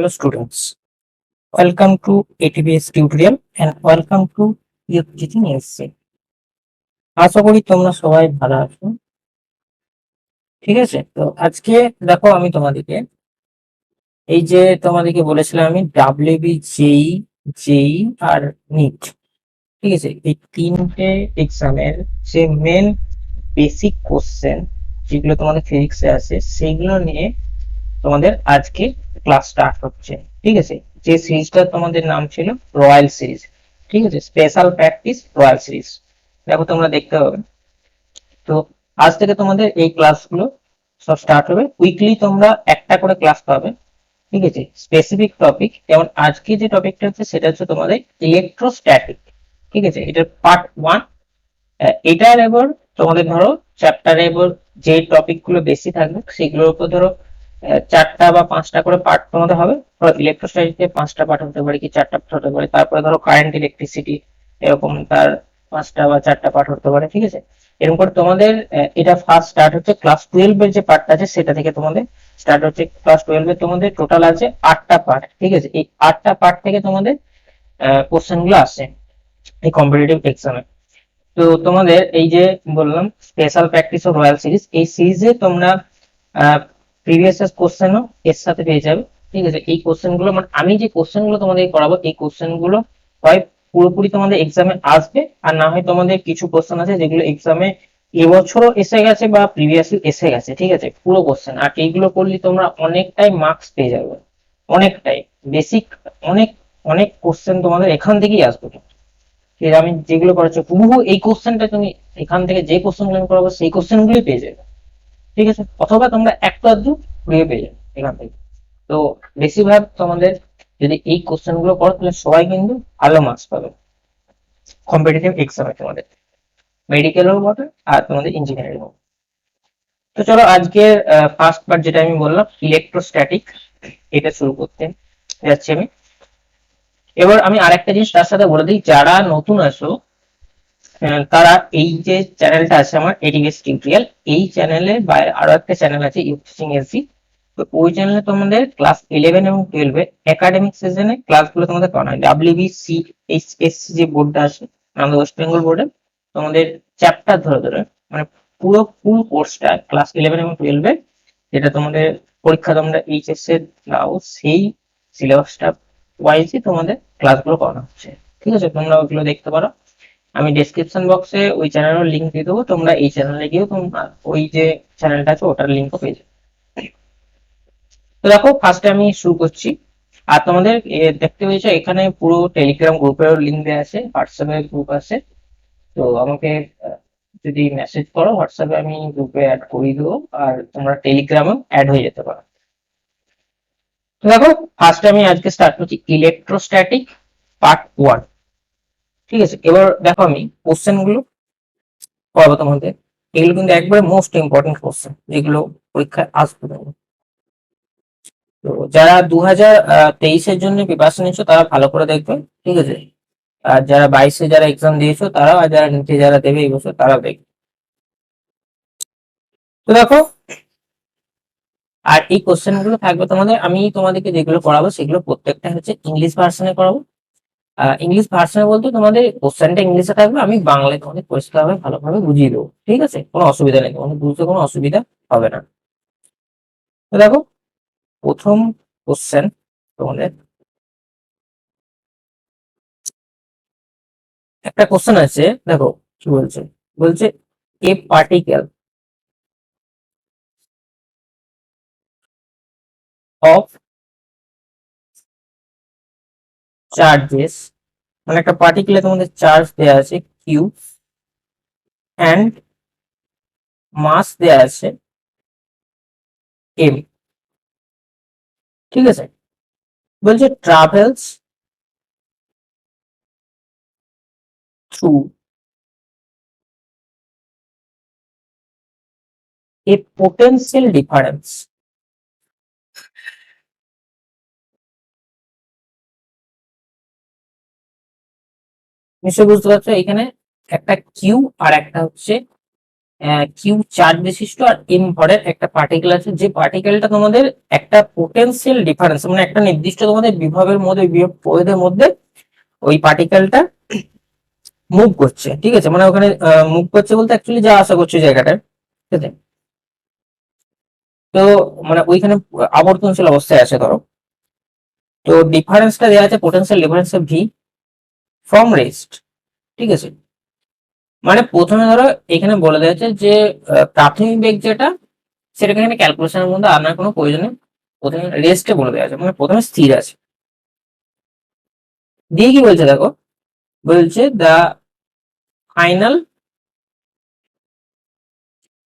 Hello students, welcome to ATBS tutorial and welcome to Youth Teaching SC। আশা করি তোমরা সবাই ভালো আছো। ঠিক আছে, তো আজকে দেখো আমি তোমাদেরকে এই যে তোমাদেরকে বলেছিলাম আমি ডাব্লিউবি জেই জেই আর নিট, ঠিক আছে, এই তিনটে এক্সামের যে মেন বেসিক কোশ্চেন যেগুলো তোমাদের ফিজিক্সে আছে সেইগুলো নিয়ে তোমাদের আজকে ক্লাস স্টার্ট হচ্ছে। ঠিক আছে, যে সিরিজটা তোমাদের নাম ছিল রয়্যাল সিরিজ, ঠিক আছে, স্পেশাল প্র্যাকটিস রয়্যাল সিরিজ। দেখো তোমরা দেখতে পাবে। তো আজ থেকে তোমাদের এই ক্লাসগুলো সব স্টার্ট হবে। উইকলি তোমরা একটা করে ক্লাস পাবে, ঠিক আছে, স্পেসিফিক টপিক। যেমন আজকে যে টপিকটা হচ্ছে সেটা হচ্ছে তোমাদের ইলেকট্রোস্ট্যাটিক, ঠিক আছে, এটার পার্ট 1। এটার এবার তোমাদের ধরো চ্যাপ্টারে এবার যে টপিক গুলো বেশি থাকবে সেগুলোর উপর ধরো 4টা বা 5টা করে পার্ট তোমাদের হবে। ধরো ইলেকট্রোস্ট্যাটিকে 5টা পার্ট হতে পারে কি 4টা পার্ট হতে পারে। তারপরে ধরো কারেন্ট ইলেকট্রিসিটি এরকম তার 5টা বা 4টা পার্ট হতে পারে। ঠিক আছে, এরকম করে তোমাদের এটা ফার্স্ট স্টার্ট হচ্ছে ক্লাস 12 এর যে পার্টটা আছে সেটা থেকে তোমাদের স্টার্ট হচ্ছে। ক্লাস 12 এর তোমাদের টোটাল আছে 8টা পার্ট। ঠিক আছে, এই 8টা পার্ট থেকে তোমাদের কোশ্চেন গুলো আসে এই কম্পিটিটিভ এক্সামে। তো তোমাদের এই যে বললাম special practice of royal series, এই সিরিজে তোমরা প্রিভিয়াস কোশ্চেনও এর সাথে পেয়ে যাবে। ঠিক আছে, এই কোশ্চেন গুলো মানে আমি যে কোশ্চেন গুলো তোমাদের করাবো এই কোশ্চেন গুলো হয় পুরোপুরি তোমাদের এক্সামে আসবে, আর না হয় তোমাদের কিছু কোশ্চেন আছে যেগুলো এক্সামে এবছরও এসে গেছে বা প্রিভিয়াসলি এসে গেছে। ঠিক আছে, পুরো কোশ্চেন, আর এইগুলো করলে তোমরা অনেকটাই মার্কস পেয়ে যাবে, অনেকটাই বেসিক, অনেক অনেক কোশ্চেন তোমাদের এখান থেকেই আসবে। আমি যেগুলো করাচ্ছি হুবহু এই কোশ্চেনটা তুমি এখান থেকে যে কোশ্চেন গুলো আমি করাবো সেই কোশ্চেন গুলোই পেয়ে যাবে। ঠিক আছে, অথবা তোমরা একটু আধটু ঘুরিয়ে পেয়ে যাবে এখান থেকে। তো বেশিরভাগ তোমাদের যদি এই কোশ্চেন গুলো করো তাহলে সবাই কিন্তু ভালো মার্কস পাবে কম্পিটিটিভ এক্সামে, তোমাদের মেডিকেলও বটে আর তোমাদের ইঞ্জিনিয়ারিং। তো চলো আজকে ফার্স্ট পার্ট যেটা আমি বললাম ইলেকট্রোস্ট্যাটিক, এটা শুরু করতে যাচ্ছি আমি। এবার আমি আরেকটা জিনিস তার সাথে বলে দিই, যারা নতুন আসো তারা এই যে চ্যানেলটা আছে আমার এডিএস টিউটোরিয়াল, এই চ্যানেলে বাইরে আরো একটা চ্যানেল আছে ইউথ টিচিং এসজি। তো ওই চ্যানেলে তোমাদের ক্লাস 11 এবং 12 এ একাডেমিক সেশনে ক্লাসগুলো তোমাদের করানো হয়। ডাব্লিউবিসি এইচএসসি যে বোর্ডটা আছে আমাদের ওয়েস্ট বেঙ্গল বোর্ডে, তোমাদের চ্যাপ্টার ধরে ধরে মানে পুরো ফুল কোর্সটা ক্লাস 11 এবং 12 এ যেটা তোমাদের পরীক্ষা তোমরা এইচএস এর দাও সেই সিলেবাসটা ওয়াইজই তোমাদের ক্লাসগুলো করানো হচ্ছে। ঠিক আছে, তোমরা ওগুলো দেখতে পারো। আমি ডেসক্রিপশন বক্সে ওই চ্যানেলের লিংক দিয়ে দেবো, তোমরা এই চ্যানেলে গিয়েও তোমরা ওই যে চ্যানেলটা আছে ওটার লিংকও পেয়ে যাবে। তো দেখো ফার্স্টে আমি শুরু করছি। আর তোমাদের দেখতে পেয়েছো এখানে পুরো টেলিগ্রাম গ্রুপের লিংক দেওয়া আছে, হোয়াটসঅ্যাপের গ্রুপ আছে। তো আমাকে যদি মেসেজ করো হোয়াটসঅ্যাপে আমি গ্রুপে অ্যাড করিয়ে দেবো, আর তোমরা টেলিগ্রামেও অ্যাড হয়ে যেতে পারো। তো দেখো ফার্স্টে আমি আজকে স্টার্ট করছি ইলেকট্রোস্ট্যাটিক পার্ট 1। ঠিক আছে, এবার দেখো আমি কোশ্চেন গুলো পড়াবো তোমাদের। এগুলো কিন্তু একবারে মোস্ট ইম্পর্টেন্ট কোশ্চেন যেগুলো পরীক্ষায় আসবে। তো যারা 2023-এর জন্য প্রিপারেশন নিচ্ছ তারা ভালো করে দেখবে। ঠিক আছে, আর যারা 22-এ যারা এক্সাম দিয়েছো তারাও, আর যারা নিচে যারা দেবে এই বছর তারাও দেখবে। তো দেখো, আর এই কোশ্চেন গুলো থাকবে তোমাদের, আমি তোমাদেরকে যেগুলো করাবো সেগুলো প্রত্যেকটা হচ্ছে ইংলিশ ভার্সনে করাবো। ইংলিশ ভার্সনে বলতে তোমাদের কোশ্চেনটা ইংলিশে থাকবে, আমি বাংলায় তোমাদের পরিষ্কারভাবে ভালোভাবে বুঝিয়ে দেবো। ঠিক আছে, কোনো অসুবিধা নেই, তোমাদের বুঝতে কোনো অসুবিধা হবে না। তো দেখো প্রথম কোশ্চেন তোমাদের একটা কোশ্চেন আছে, দেখো কি বলছে। বলছে এ পার্টিকেল অফ চার্জেস, মানে একটা পার্টিকেলে তোমাদের চার্জ দেওয়া আছে কিউ অ্যান্ড মাস দেওয়া আছে এম। ঠিক আছে, বলছে travels through a potential difference. নিশ্চয়ই বুঝতে পারছো এখানে একটা কিউ আর একটা হচ্ছে কিউ চার্জ বিশিষ্ট আর এম ভরের একটা পার্টিকেল আছে, যে পার্টিকেলটা তোমাদের একটা পোটেনশিয়াল ডিফারেন্স মানে একটা নির্দিষ্ট তোমাদের বিভবের মধ্যে বিভব পরিধির মধ্যে ওই পার্টিকেলটা মুভ করছে, ঠিক আছে, মানে ওখানে মুভ করছে বলতে অ্যাকচুয়ালি যা আশা করছে জায়গাটা, ঠিক আছে। তো মানে ওইখানে আবর্তনশীল অবস্থায় আছে ধরো। তো ডিফারেন্সটা দেওয়া আছে potential difference V from rest, ঠিক আছে। মানে প্রথমে ধরো এখানে বলে দেওয়া আছে যে প্রাথমিক বেগ যেটা সেটাকে এখানে ক্যালকুলেশনের মধ্যে আনার কোনো প্রয়োজন নেই, প্রথমে রেস্টে বলে দেওয়া আছে, মানে প্রথমে স্থির আছে। দিয়ে কি বলছে দেখো, বলছে the final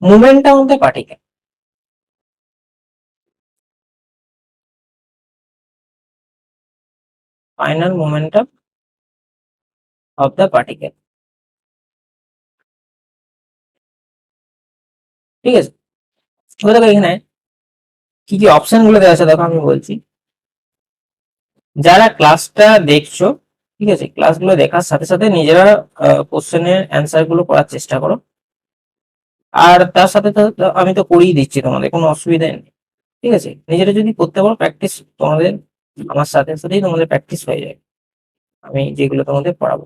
momentum of the particle, final momentum of the particle, ঠিক আছে। এবার দেখো এখানে কি কি অপশন গুলো দেওয়া আছে দেখো, আমি বলছি। যারা ক্লাসটা দেখছো, ঠিক আছে, ক্লাসগুলো দেখার সাথে সাথে নিজেরা কোশ্চেনের অ্যান্সার গুলো করার চেষ্টা করো। আর তার সাথে আমি তো করিয়ে দিচ্ছি, তোমাদের কোনো অসুবিধা নেই, ঠিক আছে। নিজেরা যদি করতে পারো প্র্যাকটিস, তোমাদের আমার সাথে সাথেই তোমাদের প্র্যাকটিস হয়ে যায় আমি যেগুলো তোমাদের পড়াবো।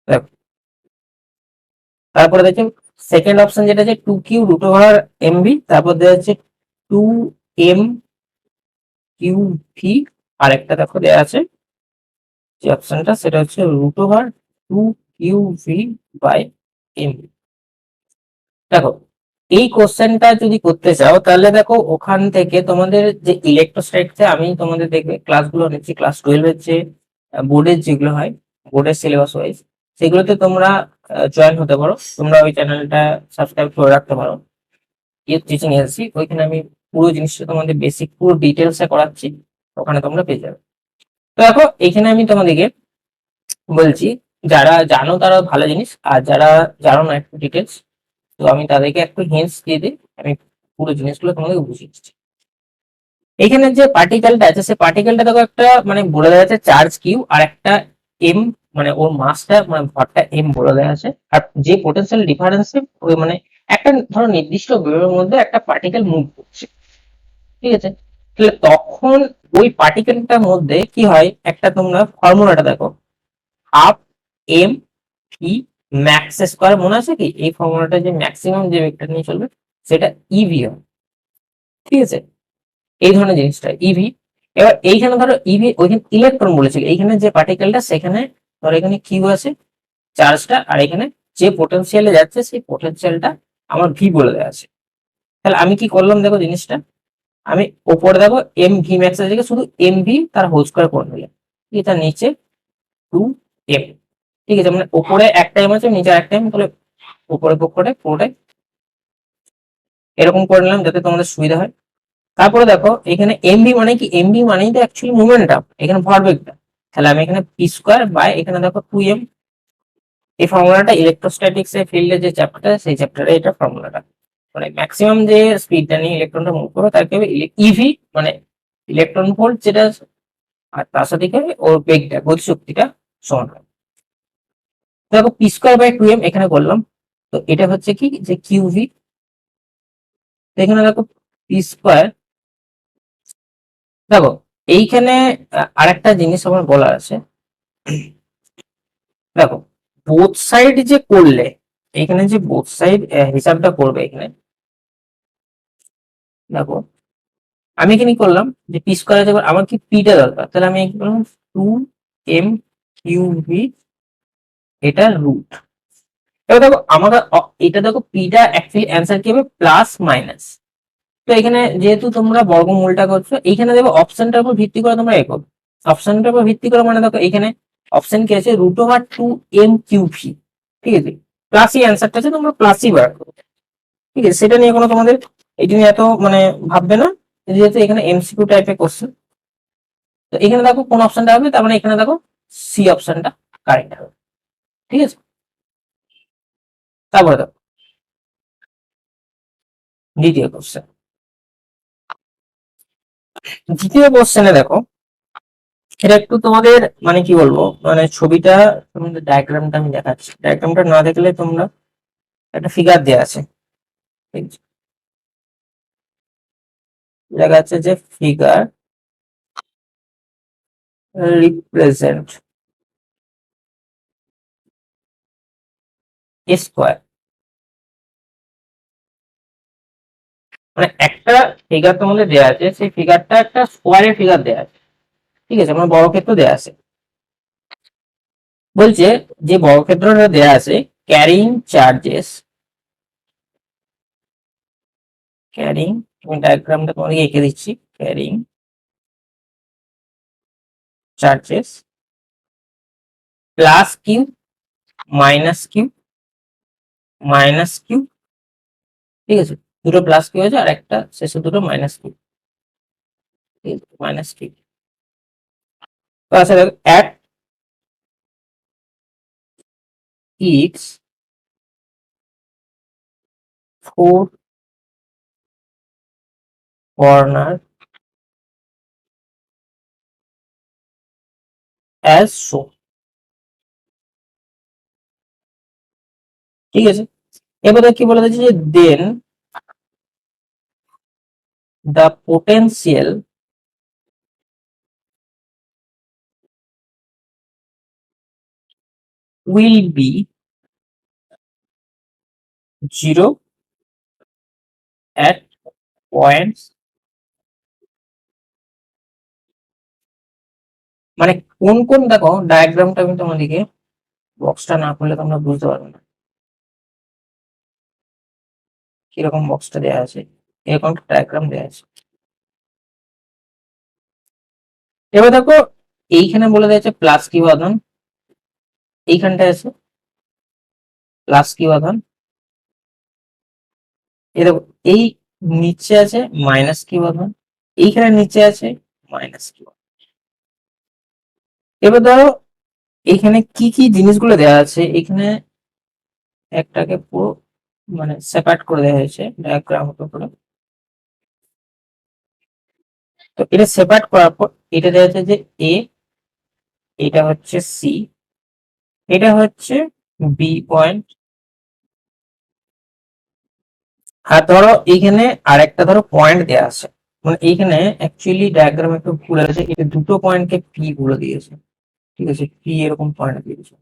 দেখো তারপরে দেখো সেকেন্ড অপশন যেটা আছে 2Q√/MV, তারপর দেওয়া আছে 2M/QV, আর একটা দেখো দেওয়া আছে যে অপশনটা সেটা হচ্ছে √2QV/MV। দেখো এই কোশ্চেনটা যদি করতে চাও তাহলে দেখো ওখান থেকে তোমাদের যে ইলেকট্রোস্ট্যাটিক্সে আমি তোমাদের দেখবে ক্লাসগুলো নিচ্ছি, ক্লাস 12 যে বোর্ডের যেগুলো হয়, বোর্ডের সিলেবাস ওয়াইজ, সেগুলোতে তোমরা জয়েন হতে পারো। তোমরা ওই চ্যানেলটা সাবস্ক্রাইব করে রাখতে পারো, ইউথ টিচিং এসেছি, ওইখানে আমি পুরো জিনিসটা তোমাদের বেসিক পুরো ডিটেলসে করাচ্ছি, ওখানে তোমরা পেয়ে যাবে। তো দেখো এখানে আমি তোমাদেরকে বলছি, যারা জানো তারা ভালো জিনিস, আর যারা জানো না একটু ডিটেলস, তো আমি তাদেরকে একটু হিন্টস দিয়ে দিই, আমি পুরো জিনিসগুলো তোমাদেরকে বুঝিয়ে দিচ্ছি। এখানে যে পার্টিকেলটা আছে সেই পার্টিকেলটা দেখো একটা মানে বলে দেওয়া আছে চার্জ কিউ আর একটা এম, মানে ওর মাসটা মানে ভরটা এম বলে দেওয়া আছে, আর যে পোটেনশিয়াল ডিফারেন্সে ওই মানে একটা ধরো নির্দিষ্ট বিভবের মধ্যে একটা পার্টিকেল মুভ করছে, ঠিক আছে। তাহলে তখন ওই পার্টিকেলটার মধ্যে কি হয়, একটা তোমরা ফর্মুলাটা দেখো, half m e max square, মনে আছে কি এই ফর্মুলাটা যে ম্যাক্সিমাম যে ভেক্টর নিয়ে চলবে সেটা ইভি হয়, ঠিক আছে। এই ধরনের জিনিসটা ইভি। এবার এইখানে ধরো ইভি ওইখানে ইলেকট্রন বলেছিল, এইখানে যে পার্টিকেলটা সেখানে ধরো এখানে কিউ আছে চার্জটা, আর এখানে যে পোটেনশিয়ালে যাচ্ছে সেই পোটেনশিয়ালটা আমার ভি বলে দেওয়া আছে। তাহলে আমি কি করলাম দেখো জিনিসটা, আমি ওপরে দেখো এম ভি ম্যাক্স আছে শুধু এম ভি তার হোল স্কোয়ার করে নিলাম, এটা নিচে 2M, ঠিক আছে। মানে ওপরে এক টাইম আছে নিচে এক টাইম, তাহলে উপরে পক্ষটা পুরোটাই এরকম করে নিলাম যাতে তোমাদের সুবিধা হয়। তারপরে দেখো এখানে এমভি মানে কি, এমভি মানেই তো অ্যাকচুয়ালি মোমেন্টাম, এখানে ভরবেগটা। তাহলে আমি এখানে পি স্কোয়ার বাই এখানে দেখো 2M, এই ফর্মুলাটা ইলেকট্রোস্ট্যাটিক্স এর ফিল্ডের যে চ্যাপ্টার সেই চ্যাপ্টারে এটা ফর্মুলাটা, মানে ম্যাক্সিমাম যে স্পিডটা নিয়ে ইলেকট্রনটা মুভ করবে তাকে ইভি মানে ইলেকট্রন ভোল্ট যেটা, আর তার সাথে কি হবে ওর বেগটা গতিশক্তিটা সমান হয়। দেখো পি স্কোয়ার বাই 2M এখানে করলাম, তো এটা হচ্ছে কি যে কিউভি। এখানে দেখো পি স্কোয়ার, দেখো এইখানে আরেকটা জিনিস আমার বলার আছে। দেখো বোথ সাইড যে করলে, এখানে যে বোথ সাইড হিসাবটা করবে এখানে, দেখো আমি এখানে কি করলাম যে পি স্কোয়ার আছে, আমার কি পিটা দরকার, তাহলে আমি কি করলাম 2M/QV, এটা রুট। এবার দেখো আমাকে এটা দেখো পিটা অ্যাকচুয়ালি অ্যান্সার কি হবে প্লাস মাইনাস। তো এখানে যেহেতু তোমরা বর্গমূলটা করছো, এইখানে দেখো অপশনটার উপর ভিত্তি করে তোমরা এগো, অপশনটার উপর ভিত্তি করে মানে দেখো এখানে অপশন কি আছে √2M/QV, ঠিক আছে। প্লাসই অ্যান্সারটা আছে, তোমরা প্লাসই বার করো, ঠিক আছে। সেটা নিয়ে কোনো তোমাদের এটা নিয়ে এত মানে ভাববে না, যেহেতু এখানে এমসিকিউ টাইপের কোশ্চেন। তো এখানে দেখো কোন অপশনটা হবে, তার মানে এখানে দেখো সি অপশনটা কারেক্ট হবে, ঠিক আছে। তারপরে দেখো দ্বিতীয় কোশ্চেন, দ্বিতীয় কোশ্চেনে দেখো এটা একটু তোমাদের মানে কি বলবো, মানে ছবিটা তোমাদের ডায়াগ্রামটা আমি দেখাচ্ছি, ডায়াগ্রামটা না দেখলে তোমরা একটা ফিগার দেওয়া আছে, লেখা আছে যে ফিগার রিপ্রেজেন্ট স্কোয়ার। মানে একটা ফিগার তোমাদের দেওয়া আছে, সেই ফিগারটা একটা স্কোয়ারের ফিগার দেওয়া আছে, ঠিক আছে, মানে বর্গক্ষেত্র দেওয়া আছে। বলছে যে বর্গক্ষেত্রটা দেওয়া আছে ক্যারিং চার্জেস, ক্যারিং, আমি ডায়াগ্রামটা তোমাদেরকে এঁকে দিচ্ছি, carrying charges plus Q minus Q minus Q, ঠিক আছে, দুটো প্লাস কিউ আছে আর একটা শেষে দুটো মাইনাস কিউ, মাইনাস কিউ। আচ্ছা দেখো, at its four corner as show, ঠিক আছে। এবারে কি বলা যাচ্ছে যে then the potential will be 0 at points, মানে কোন কোন, দেখো ডায়াগ্রামটা আমি তোমাদেরকে, বক্সটা না করলে তোমরা বুঝতে পারবে না কিরকম বক্সটা দেওয়া আছে, এরকম ডায়াগ্রাম দেওয়া আছে। এবার দেখো এইখানে বলে দেওয়া আছে প্লাস কিউ আধান, এইখানটায় আছে প্লাস কিউ আধান, এই দেখো এই নিচে আছে মাইনাস কিউ আধান, এইখানে নিচে আছে মাইনাস কিউ। এবার ধরো এখানে কি কি জিনিসগুলো দেওয়া আছে, এখানে একটাকে পুরো মানে সেপারেট করে দেওয়া হয়েছে ডায়াগ্রাম করে। তো এটা সেপারেট করার পর এটা দেওয়া আছে যে এ, এটা হচ্ছে সি, এটা হচ্ছে বি পয়েন্ট। আর ধরো এইখানে আরেকটা ধরো পয়েন্ট দেওয়া আছে, মানে এইখানে অ্যাকচুয়ালি ডায়াগ্রাম একটু ভুল আছে, এটা দুটো পয়েন্টকে পি বলে দিয়েছে, ঠিক আছে, পি এরকম পয়েন্ট দিয়েছে।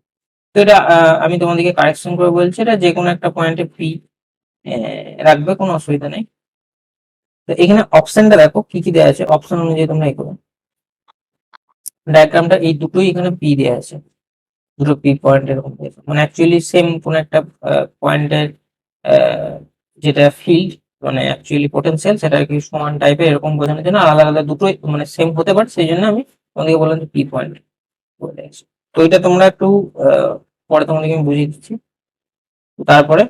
তো এটা আমি তোমাদেরকে কারেকশন করে বলছি, এটা যে কোনো একটা পয়েন্টে পি রাখবে, কোনো অসুবিধা নেই। তো এখানে অপশনটা দেখো কি কি দেওয়া আছে, অপশন অনুযায়ী তোমরা এই করো। ডায়াগ্রামটা এই দুটোই এখানে পি দেওয়া আছে, দুটো পি পয়েন্ট এরকম দিয়েছে, মানে অ্যাকচুয়ালি সেম কোন একটা পয়েন্টের যেটা ফিল্ড মানে অ্যাকচুয়ালি পোটেনশিয়াল সেটা কি সমান টাইপের এরকম বোঝানোর জন্য আলাদা আলাদা দুটোই মানে সেম হতে পারে, সেই জন্য আমি তোমাদেরকে বললাম যে পি পয়েন্ট বলে দিয়েছি। তো এটা তোমরা একটু পরে তোমাদেরকে আমি বুঝিয়ে দিচ্ছি। তারপরে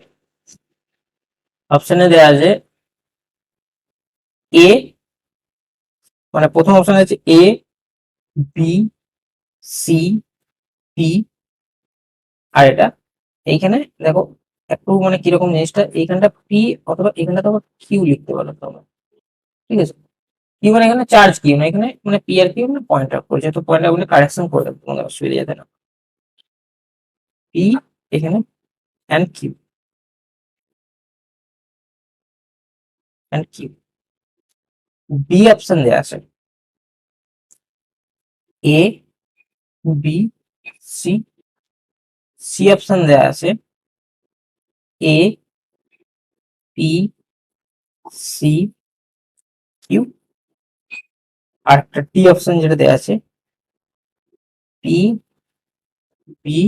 অপশনে দেওয়া আছে এ, মানে প্রথম অপশন আছে এ বি সি পি, আর এটা এইখানে দেখো একটু মানে কিরকম জিনিসটা, এইখানটা পি অথবা এখানটা তো কিউ লিখতে পারো তোমরা, ঠিক আছে। কিউ মানে এখানে চার্জ কিউ না, এখানে মানে পি আর কিউ মানে পয়েন্ট আউট করেছে, তো পয়েন্ট আউট কারেকশন করে দেবো, তোমাদের অসুবিধা যাতে না। পি এখানে and Q, and Q. B option দেওয়া আছে A B C, C option দেওয়া আছে এ পি সি কিউ, আর একটা টি অপশন যেটা দেওয়া আছে পি বি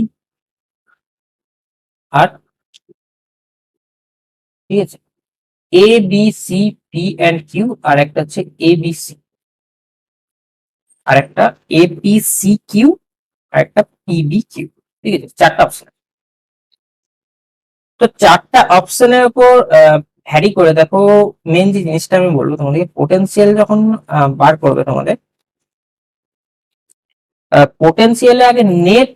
আর, ঠিক আছে, A B C P and Q, আর একটা হচ্ছে এ বি সি, আর একটা এ পি সি কিউ, আর একটা পিবি কিউ, ঠিক আছে, চারটা অপশন। তো চারটা অপশনের উপর ভ্যারি করে দেখো, মেন যে জিনিসটা আমি বলবো তোমাদেরকে, পোটেনশিয়াল যখন বার করবে তোমাদের, পোটেনশিয়ালে আগে নেট,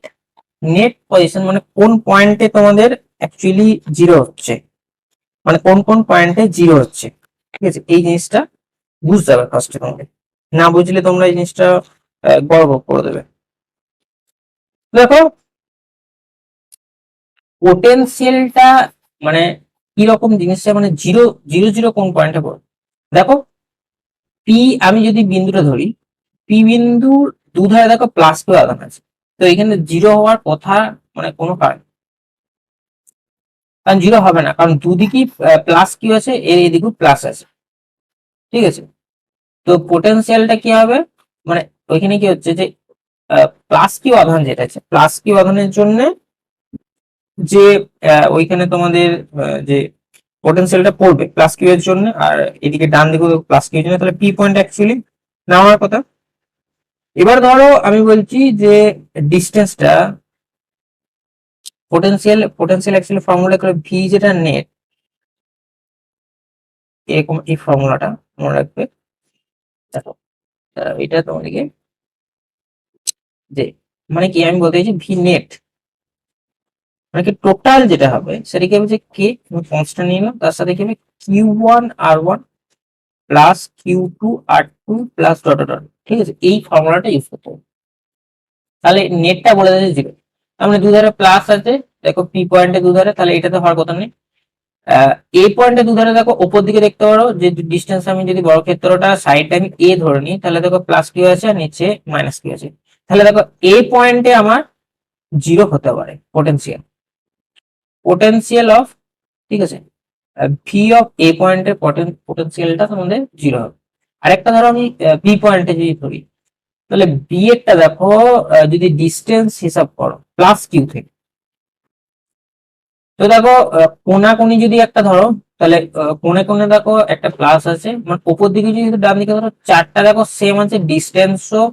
নেট পজিশন মানে কোন পয়েন্টে তোমাদের অ্যাকচুয়ালি জিরো হচ্ছে, মানে কোন কোন পয়েন্টে জিরো হচ্ছে, ঠিক আছে, এই জিনিসটা বুঝতে হবে ফার্স্টে তোমাকে, না বুঝলে তোমরা এই জিনিসটা গড়বড় করে দেবে। দেখো পোটেনশিয়ালটা মানে কি রকম জিনিসটা, মানে জিরো জিরো জিরো কোন পয়েন্টে পড়বে। দেখো পি, আমি যদি বিন্দুটা ধরি, পি বিন্দুর দুধারে দেখো প্লাস কিউ আধান আছে, তো এখানে জিরো হওয়ার কথা মানে কোনো কারণ, কারণ জিরো হবে না, কারণ দুদিকেই প্লাস কিউ আছে, এর এদিকেও প্লাস আছে, ঠিক আছে। তো পোটেনশিয়ালটা কি হবে, মানে ওইখানে কি হচ্ছে যে প্লাস কিউ আধান যেটা আছে, প্লাস কিউ আধানের জন্য যে ওইখানে তোমাদের যে পোটেনশিয়ালটা পড়বে প্লাস কিউ এর জন্য, আর এদিকে ডান দিকে প্লাস কিউ এর জন্য, তাহলে পি পয়েন্ট অ্যাকচুয়ালি নেওয়ার কথা। এবার ধরো আমি বলছি যে ডিস্টেন্সটা, পোটেনশিয়াল অ্যাকচুয়ালি ফর্মুলা করে ভি যেটা নেট, এরকম এই ফর্মুলাটা মনে রাখবে। দেখো এটা তোমাদেরকে যে মানে কি আমি বলতে চাইছি, ভি নেট মানে কি টোটাল যেটা হবে সেটা কি হবে যে কে কনস্ট্যান্ট নিলাম, তার সাথে কি হবে কিউ ওয়ান আর ওয়ান প্লাস কিউ টু আর টু প্লাস ডট ডট, ঠিক আছে, এই ফর্মুলাটা ইউজ করতে হবে। তাহলে নেটটা বলে দিচ্ছে জিরো, তার মানে দুধারে প্লাস আছে, দেখো পি পয়েন্টে দুধারে, তাহলে এটাতে হওয়ার কথা নেই। এ পয়েন্টে দুধারে দেখো ওপর দিকে দেখতে পারো যে ডিস্টেন্স, আমি যদি বড় ক্ষেত্রটা সাইডটা আমি এ ধরে নিই, তাহলে দেখো প্লাস কিউ আছে আর নিচে মাইনাস কিউ আছে, তাহলে দেখো এ পয়েন্টে আমার জিরো হতে পারে পোটেনশিয়াল, পোটেনশিয়াল অফ, ঠিক আছে, ভি অফ এ পয়েন্টের পোটেনশিয়ালটা তোমাদের জিরো হবে। আরেকটা ধরো আমি বি পয়েন্টে যদি ধরি, তাহলে বি এরটা দেখো যদি ডিস্টেন্স হিসাব করো প্লাস কিউ থেকে, তো দেখো কোনাকুনি যদি একটা ধরো, তাহলে কোণে কোণে দেখো একটা প্লাস আছে, মানে উপর দিকে যদি ডান দিকে ধরো চারটা দেখো সেম আছে, ডিস্টেন্সও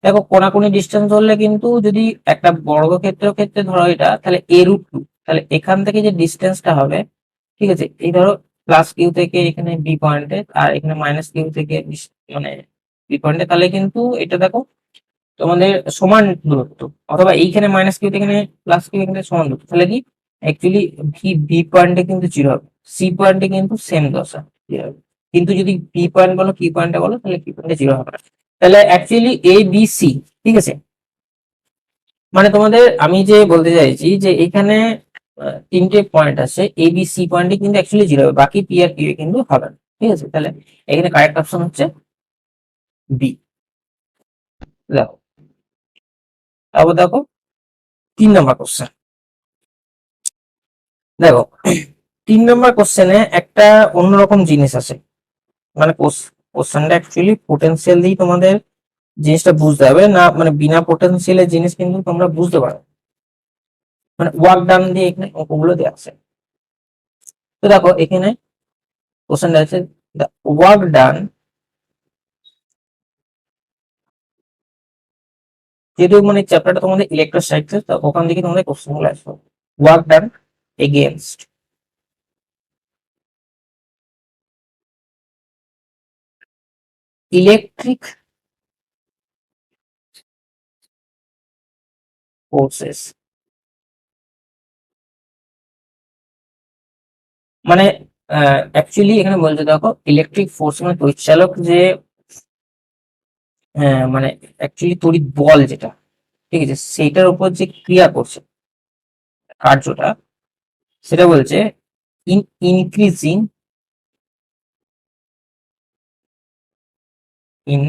দেখো কোনাকুনি ডিস্টেন্স ধরলে কিন্তু যদি একটা বর্গক্ষেত্র ক্ষেত্রে ধরো এটা, তাহলে এ রুট টু, তাহলে এখান থেকে যে ডিস্টেন্সটা হবে, ঠিক আছে, এই ধরো প্লাস কিউ থেকে এখানে বি পয়েন্টে, আর এখানে মাইনাস কিউ থেকে মানে বি পয়েন্টে, তাহলে কিন্তু এটা দেখো তোমাদের সমান দূরত্ব, অথবা এইখানে মাইনাস কিউ এখানে প্লাস কিউ এখানে সমান দূরত্ব, তাহলে কি অ্যাকচুয়ালি ভি বি পয়েন্টে কিন্তু জিরো হবে, সি পয়েন্টে কিন্তু সেম দশা জিরো হবে, কিন্তু যদি পি পয়েন্ট বলো কি পয়েন্টে বলো, তাহলে পি পয়েন্টে জিরো হবে না। তাহলে অ্যাকচুয়ালি এ বি সি, ঠিক আছে, মানে তোমাদের আমি যে বলতে চাইছি যে এখানে তিনটে পয়েন্ট আছে, এ বি সি পয়েন্টে কিন্তু অ্যাকচুয়ালি জিরো হবে, বাকি পি আর কিউ কিন্তু হবে না, ঠিক আছে। তাহলে এখানে কারেক্ট অপশন হচ্ছে বি। দেখো তারপর দেখো 3 নম্বর কোশ্চেন। দেখো 3 নম্বর কোশ্চেনে একটা অন্যরকম জিনিস আছে, মানে কোশ্চেনটা অ্যাকচুয়ালি পোটেনশিয়াল দিয়ে তোমাদের জিনিসটা বুঝতে হবে না, মানে বিনা পোটেনশিয়ালের জিনিস কিন্তু তোমরা বুঝতে পারো, মানে ওয়ার্ক ডান দিয়ে এখানে অঙ্কগুলো দেওয়া আছে। তো দেখো এখানে কোশ্চেনটা আছে, ওয়ার্ক ডান, যেহেতু মানে চ্যাপ্টারটা তোমাদের ইলেকট্রোস্ট্যাটিক্স, তো ওখান থেকে তোমাদের কোশ্চেন গুলো আসবে। Work done against electric forces, মানে অ্যাকচুয়ালি এখানে বলতে দেখো ইলেকট্রিক ফোর্স মানে তড়িৎচালক যে মানে অ্যাকচুয়ালি তড়িৎ বল যেটা, ঠিক আছে, সেইটার উপর যে ক্রিয়া করছে কার্যটা, সেটা বলছে increasing in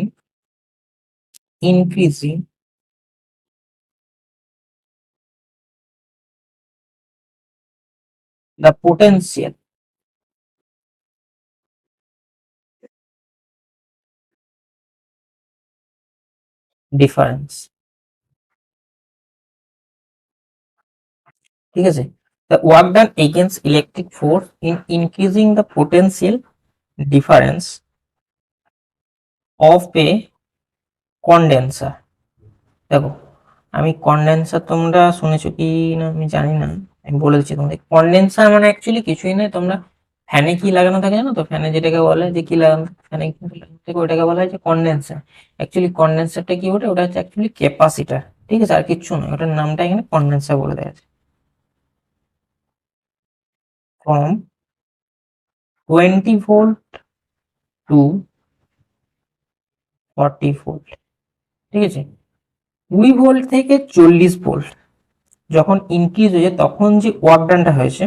increasing the potential difference, ঠিক আছে। The work done against electric force in increasing the potential difference of a condenser। দেখো আমি কন্ডেন্সার, তোমরা শুনেছো কি না আমি জানি না, আমি বলে দিচ্ছি তোমাদের। কন্ডেন্সার মানে অ্যাকচুয়ালি কিছুই না, তোমরা ফ্যানে কি লাগানো থাকে জানো তো, ফ্যানে যেটাকে বলে যে কি লাগানো, ফ্যানে থেকে ওটাকে বলা হয় যে কন্ডেন্সার। অ্যাকচুয়ালি কন্ডেন্সারটা কি, ওটা ওটা হচ্ছে অ্যাকচুয়ালি ক্যাপাসিটার, ঠিক আছে, আর কিচ্ছু নয়, ওটার নামটা এখানে কন্ডেন্সার বলে দেওয়া আছে। ফ্রম 20 ভোল্ট টু 40 ভোল্ট, ঠিক আছে, 20 ভোল্ট থেকে 40 ভোল্ট যখন ইনক্রিজ হয়েছে, তখন যে ওয়ার্ক ডানটা হয়েছে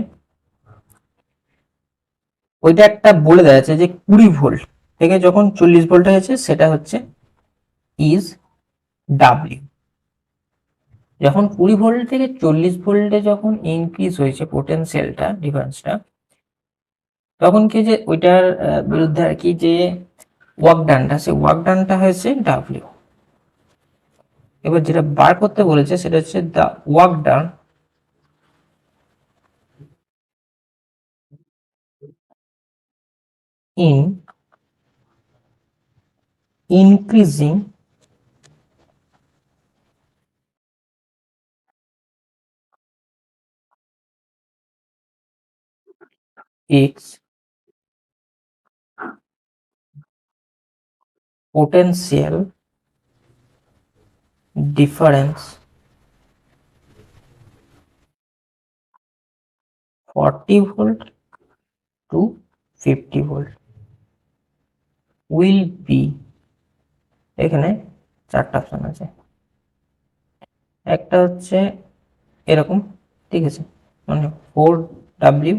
ওইটা একটা বলে দেওয়া আছে যে 20 ভোল্ট থেকে যখন 40 ভোল্ট হয়েছে সেটা হচ্ছে ইজ ডাব্লিউ। যখন 20 ভোল্ট থেকে 40 ভোল্টে যখন ইনক্রিজ হয়েছে পোটেনশিয়ালটা ডিফারেন্সটা, তখন কি যে ওইটার বিরুদ্ধে আর কি যে ওয়ার্ক ডানটা, সেই ওয়ার্ক ডানটা হয়েছে ডাব্লিউ। এবার যেটা বার করতে বলেছে সেটা হচ্ছে the work done in increasing its potential difference 40 volt to 50 volt will be, এখানে চারটা অপশন আছে, একটা হচ্ছে এরকম, ঠিক আছে, মানে 4W,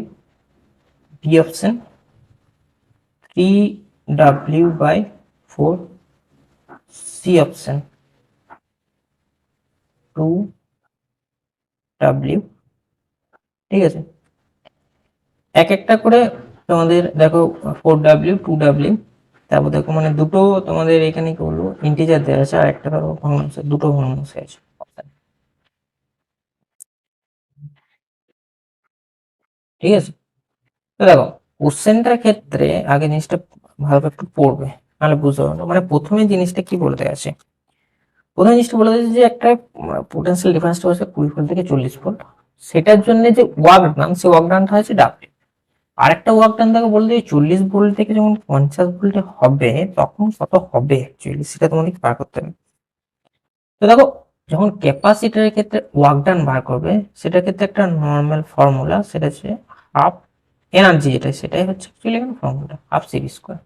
B option 3W/4, C option 2W, ঠিক আছে। এক একটা করে তোমাদের দেখো 4W 2W, তারপর দেখো মানে দুটো তোমাদের এখানে কি বলবো ইন্টিজার দেওয়া আছে, আর একটা ধরো ভগ্নাংশ, দুটো ভগ্নাংশ আছে, ঠিক আছে। তো দেখো কোশ্চেনটার ক্ষেত্রে আগে জিনিসটা ভালো করে একটু পড়বে, নাহলে বুঝতে পারবে না। মানে প্রথমে জিনিসটা কি বলতে আছে, প্রথম জিনিসটা বলে দিয়েছে যে একটা পোটেনশিয়াল ডিফারেন্সটা হচ্ছে 20 ভোল্ট থেকে 40 ভোল্ট, সেটার জন্য যে ওয়ার্ক ডান, সেই ওয়ার্ক ডানটা হচ্ছে ডাব্লিউ। আর একটা ওয়ার্ক ডান তাকে বলতে 40 ভোল্ট থেকে যখন 50 ভোল্টে হবে তখন কত হবে অ্যাকচুয়ালি, সেটা তোমাদেরকে বার করতে হবে। তো দেখো যখন ক্যাপাসিটরের ক্ষেত্রে ওয়ার্ক ডান বার করবে, সেটার ক্ষেত্রে একটা নর্মাল ফর্মুলা, সেটা হচ্ছে হাফ এনার্জি, যেটা সেটাই হচ্ছে অ্যাকচুয়ালি এখানে ফর্মুলা হাফ সিভি স্কোয়ার।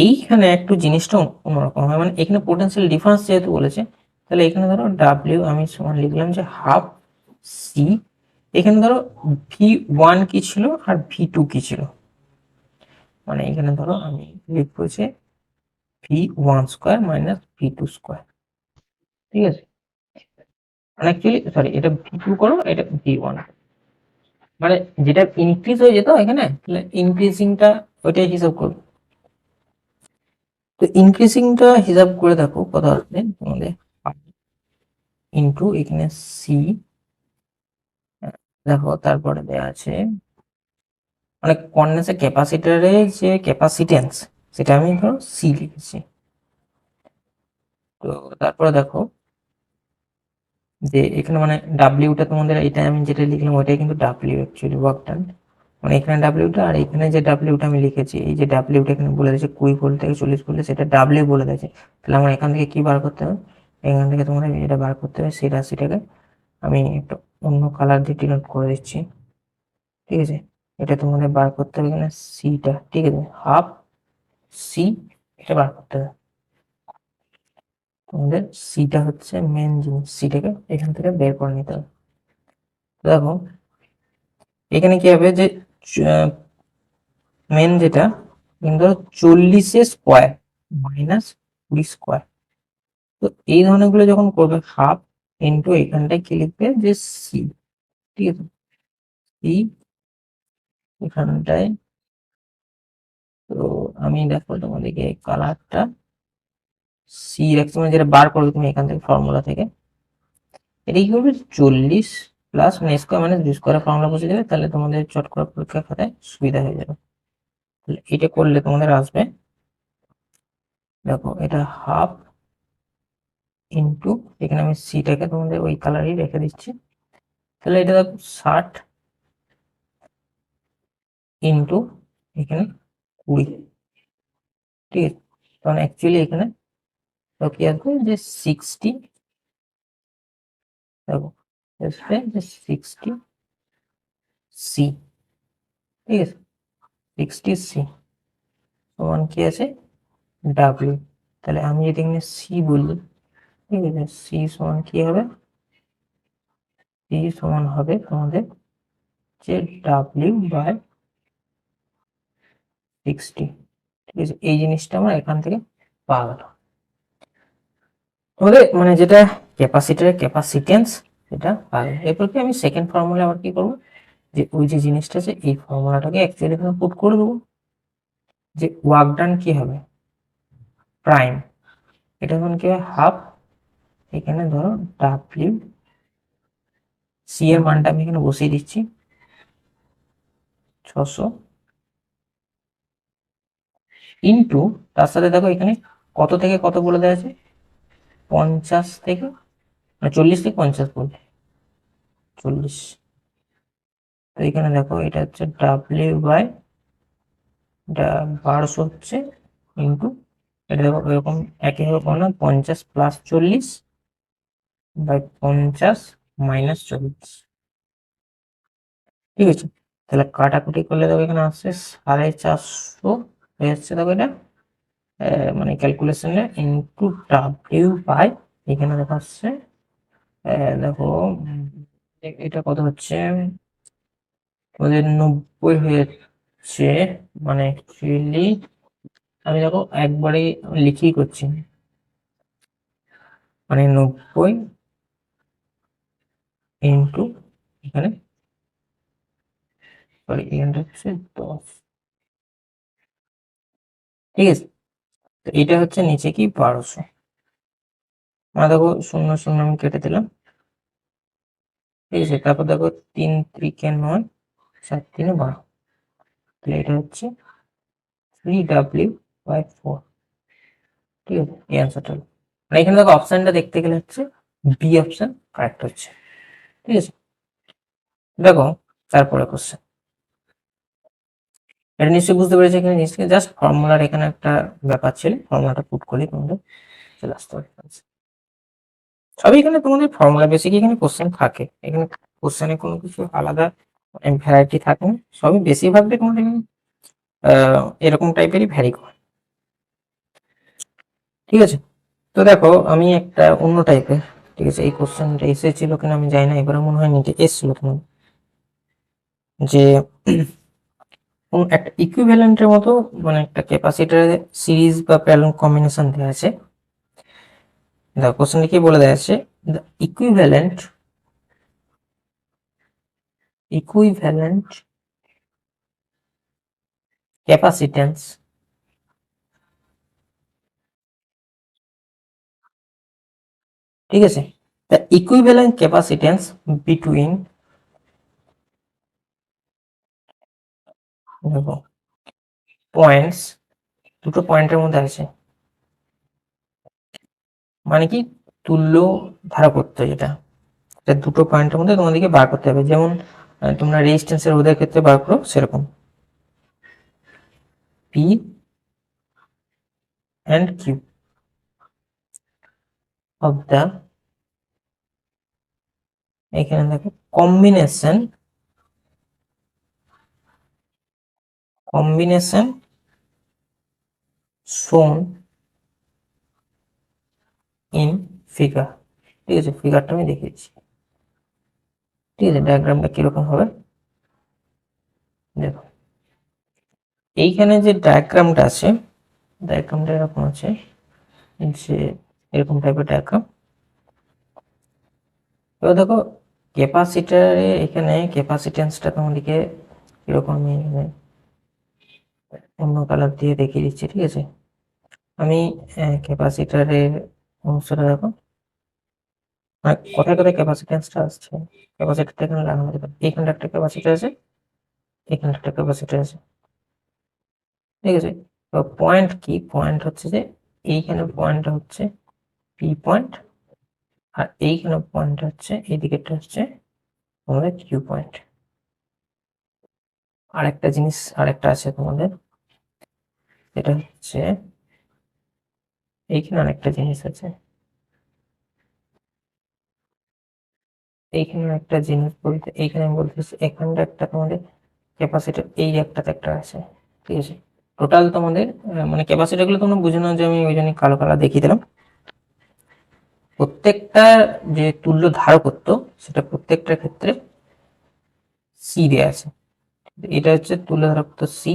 এইখানে একটু জিনিসটা অন্যরকম হয়, মানে এখানে পোটেনশিয়াল ডিফারেন্স যেহেতু বলেছে, তাহলে এখানে ধরো ডাব্লিউ আমি সমান লিখলাম যে হাফ সি, এখানে ধরো V1 কি ছিল আর V2 কি ছিল, মানে এখানে ধরো আমি লিখবো যে V1² মাইনাস V2², ঠিক আছে। মানে অ্যাকচুয়ালি সরি, এটা V2 করো, এটা V1, মানে যেটা ইনক্রিজ হয়ে যেত এখানে, তাহলে ইনক্রিজিংটা ওইটাই হিসাব করবো। তো ইনক্রিজিংটা হিসাব করে দেখো কত আসবে তোমাদের, ইন্টু এখানে সি, দেখো তারপরে দেওয়া আছে মানে কন্ডেন্সার ক্যাপাসিটরের যে ক্যাপাসিটেন্স, সেটা আমি ধরো সি লিখেছি। তো তারপরে দেখো যে এখানে মানে ডাব্লিউটা তোমাদের, এটা আমি যেটা লিখলাম ওইটাই কিন্তু ডাব্লিউ অ্যাকচুয়ালি ওয়ার্ক ডান, মানে এখানে ডাব্লিউটা আর এখানে যে ডাব্লিউটা আমি লিখেছি, এই যে ডাব্লিউটা এখানে বলে দিয়েছে 20 ভোল্ট থেকে 40 ভোল্ট, সেটা ডাব্লিউ বলে দিয়েছে। তাহলে আমার এখান থেকে কি বার করতে হবে, এখান থেকে তোমাদের যেটা বার করতে হবে সেই রাশিটাকে আমি একটা অন্য কালার দিয়ে ডিনোট করে দিচ্ছি, ঠিক আছে। এটা তোমাদের বার করতে হবে এখানে সিটা, ঠিক আছে, হাফ সি, এটা বার করতে হবে তোমাদের। সিটা হচ্ছে মেন জিনিস, সিটাকে এখান থেকে বের করে নিতে হবে। দেখো এখানে কি হবে যে মেন যেটা কিন্তু 40 স্কোয়ার মাইনাস 20 স্কোয়ার, তো এই ধরনের গুলো যখন করবে হাফ ইন্টু এখানটায় কি লিখবে যে সি, ঠিক আছে, সি এখানটায়। তো আমি দেখো তোমাদেরকে কালারটা সি রাখছি, মানে যেটা বার করবে তুমি এখান থেকে ফর্মুলা থেকে, এটা কি করবে 40 প্লাস মানে square minus b square formula বসে যাবে, তাহলে তোমাদের চট করে পরীক্ষা খাতায় সুবিধা হয়ে যাবে। তাহলে এটা করলে তোমাদের আসবে, দেখো এটা হাফ ইন্টু এখানে আমি সিটাকে তোমাদের ওই কালারই রেখে দিচ্ছি, তাহলে এটা দেখো 60 ইন্টু এখানে 20, ঠিক আছে। তখন অ্যাকচুয়ালি এখানে তো কি আসবে যে 60, দেখো আসবে যে 60 সি, ঠিক আছে, 60 সি সমান কি আছে ডাব্লিউ। তাহলে আমি যদি এখানে সি বলি, ঠিক আছে, সি সমান কি হবে, সি সমান হবে তোমাদের যে ডাব্লিউ বাই 60, ঠিক আছে, এই জিনিসটা আমরা এখান থেকে পাওয়া গেল। তাহলে মানে যেটা ক্যাপাসিটরের ক্যাপাসিটেন্স সেটা পাওয়া গেল। এরপর কি আমি সেকেন্ড ফর্মুলা আবার কি করবো, যে ওই যে জিনিসটা আছে এই ফর্মুলাটাকে অ্যাকচুয়ালি এখানে পুট করে দেবো, যে ওয়ার্ক ডান কি হবে প্রাইম, এটা তখন কি হয় হাফ, এখানে ধরো ডাব্লিউ সি এর মানটা আমি এখানে বসিয়ে দিচ্ছি 600 ইন্টু, তার সাথে দেখো এখানে কত থেকে কত বলে দেওয়া আছে, 50 থেকে 40 থেকে 50 বলে 40। তো এখানে দেখো এটা হচ্ছে ডাব্লিউ বাই 1200 হচ্ছে ইন্টু, এটা দেখো এরকম একইভাবে করো 50 প্লাস 40 বাই 50 মাইনাস 40, ঠিক আছে। তাহলে কাটাকুটি করলে দেখো এখানে আসছে 450 হয়ে যাচ্ছে, দেখো এটা মানে ক্যালকুলেশনে ইন্টু ডাব্লিউ বাই, এখানে দেখো আসছে দেখো এটা কত হচ্ছে আমাদের 90 হয়ে যাচ্ছে, মানে অ্যাকচুয়ালি আমি দেখো একবারে লিখি করছি, মানে 90 ইন্টু এখানে, সরি এখানটা হচ্ছে 10, ঠিক আছে। তো এটা হচ্ছে নিচে কি 1200, মানে দেখো 0 0 আমি কেটে দিলাম, ঠিক আছে। তারপর দেখো 3 3 9, 7 3 12, তাহলে এটা হচ্ছে 3W/4, ঠিক আছে, এই অ্যান্সারটা হলো। মানে এখানে দেখো অপশনটা দেখতে গেলে হচ্ছে বি অপশন কারেক্ট হচ্ছে, ঠিক আছে। দেখো তারপরে কোশ্চেন, এটা নিশ্চয়ই বুঝতে পেরেছি, এখানে নিশ্চয়ই জাস্ট ফর্মুলার এখানে একটা ব্যাপার ছিল, ফর্মুলাটা পুট করলে তোমাদের চলে আসতে পারে। সবই এখানে তোমাদের ফর্মুলা বেসিক, এখানে কোশ্চেন থাকে, এখানে কোশ্চেনে কোনো কিছু আলাদা ভ্যারাইটি থাকে না, সবই বেশিরভাগটাই তোমাদের এরকম টাইপেরই ভ্যারি করে, ঠিক আছে। তো দেখো আমি একটা অন্য টাইপের, ঠিক আছে, এই কোশ্চেনটা এসেছিল কিনা আমি জানি না, এবারে মনে হয় নিচে এসেছিল তোমার, যে একটা ইকুইভ্যালেন্টের মতো মানে একটা ক্যাপাসিটর সিরিজ বা প্যারালাল কম্বিনেশন দেওয়া আছে। দেখো কোশ্চেনটা কি বলে দেওয়া আছে, দ্য ইকুইভ্যালেন্ট ক্যাপাসিটেন্স, ঠিক আছে, দ্য ইকুইভ্যালেন্ট ক্যাপাসিটেন্স বিটুইন, দেখো পয়েন্টস, দুটো পয়েন্টের মধ্যে আছে, মানে কি তুল্য ধারকত্ব, যেটা এটা দুটো পয়েন্টের মধ্যে তোমাদেরকে বার করতে হবে, যেমন তোমরা রেজিস্ট্যান্সের রোধের ক্ষেত্রে বার করো সেরকম P and Q of the, এখানে দেখো কম্বিনেশন শোন ইন ফিগার, ঠিক আছে, ফিগারটা আমি দেখিয়েছি, ঠিক আছে। ডায়াগ্রামটা কিরকম হবে দেখো, এইখানে যে ডায়াগ্রামটা আছে, ডায়াগ্রামটা এরকম আছে, যে এরকম টাইপের ডায়াগ্রাম। এবার দেখো ক্যাপাসিটারে এখানে ক্যাপাসিটেন্সটা তোমাদেরকে এরকম আমি অন্য কালার দিয়ে দেখিয়ে দিচ্ছি, ঠিক আছে। আমি ক্যাপাসিটারের অংশটা দেখো, মানে কোথায় কোথায় ক্যাপাসিটেন্সটা আসছে, ক্যাপাসিটারটা এখানে লাগানো যেতে পারে, এখানটা একটা ক্যাপাসিটার আছে, এখানে একটা ক্যাপাসিটার আছে, ঠিক আছে। তো পয়েন্ট কি, পয়েন্ট হচ্ছে যে এইখানে পয়েন্টটা হচ্ছে পি পয়েন্ট, আর এইখানে পয়েন্ট হচ্ছে এই দিকেরটা হচ্ছে তোমাদের কিউ পয়েন্ট। আরেকটা জিনিস আরেকটা আছে তোমাদের, এটা হচ্ছে এইখানে আরেকটা জিনিস আছে, এইখানে একটা জিনিস বলতে এইখানে আমি বলতেছি এখানটা একটা তোমাদের ক্যাপাসিটার, এই একটাতে একটা আছে, ঠিক আছে। টোটাল তোমাদের মানে ক্যাপাসিটার গুলো তোমরা বুঝে নাও, যে আমি ওই জন্য কালো কালার দেখিয়ে দিলাম। প্রত্যেকটা যে তুল্য ধারকত্ব সেটা প্রত্যেকটার ক্ষেত্রে সি দেওয়া আছে, এটা হচ্ছে তুল্য ধারকত্ব সি,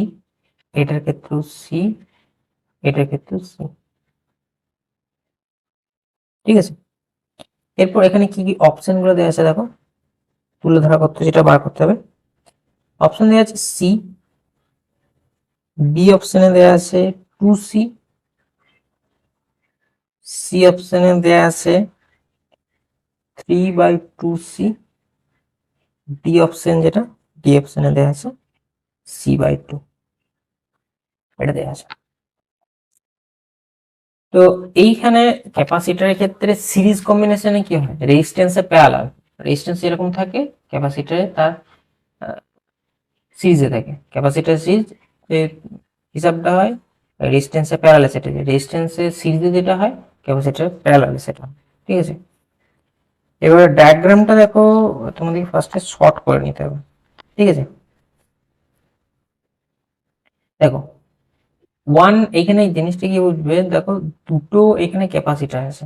এটার ক্ষেত্রেও সি, এটার ক্ষেত্রেও সি। ঠিক আছে, এরপর এখানে কি কি অপশন গুলো দেওয়া আছে দেখো, তুলে ধরা করতে যেটা বার করতে হবে। অপশন দেওয়া আছে সি, বি অপশনে দেওয়া আছে 2C, সি অপশনে দেওয়া আছে 3/2C, ডি অপশন যেটা, ডি অপশনে দেওয়া আছে C/2, এটা দেওয়া আছে। তো এইখানে ক্যাপাসিটরের ক্ষেত্রে সিরিজ কম্বিনেশনে কি হয়, রেজিস্ট্যান্সে প্যারালাল, রেজিস্ট্যান্স এরকম থাকে, ক্যাপাসিটরে তার সিরিজে থাকে। ক্যাপাসিটর সিরিজ যে হিসাবটা হয়, রেজিস্ট্যান্সে প্যারালাল সেটা, রেজিস্ট্যান্সে সিরিজে যেটা হয়, ক্যাপাসিটর প্যারালাল সেটা। ঠিক আছে, এবারে ডায়াগ্রামটা দেখো, তোমাদেরকে ফার্স্টে শর্ট করে নিতে হবে। ঠিক আছে, দেখো ওয়ান, এখানে এই জিনিসটা কি বুঝবে, দেখো দুটো এখানে ক্যাপাসিটার আছে।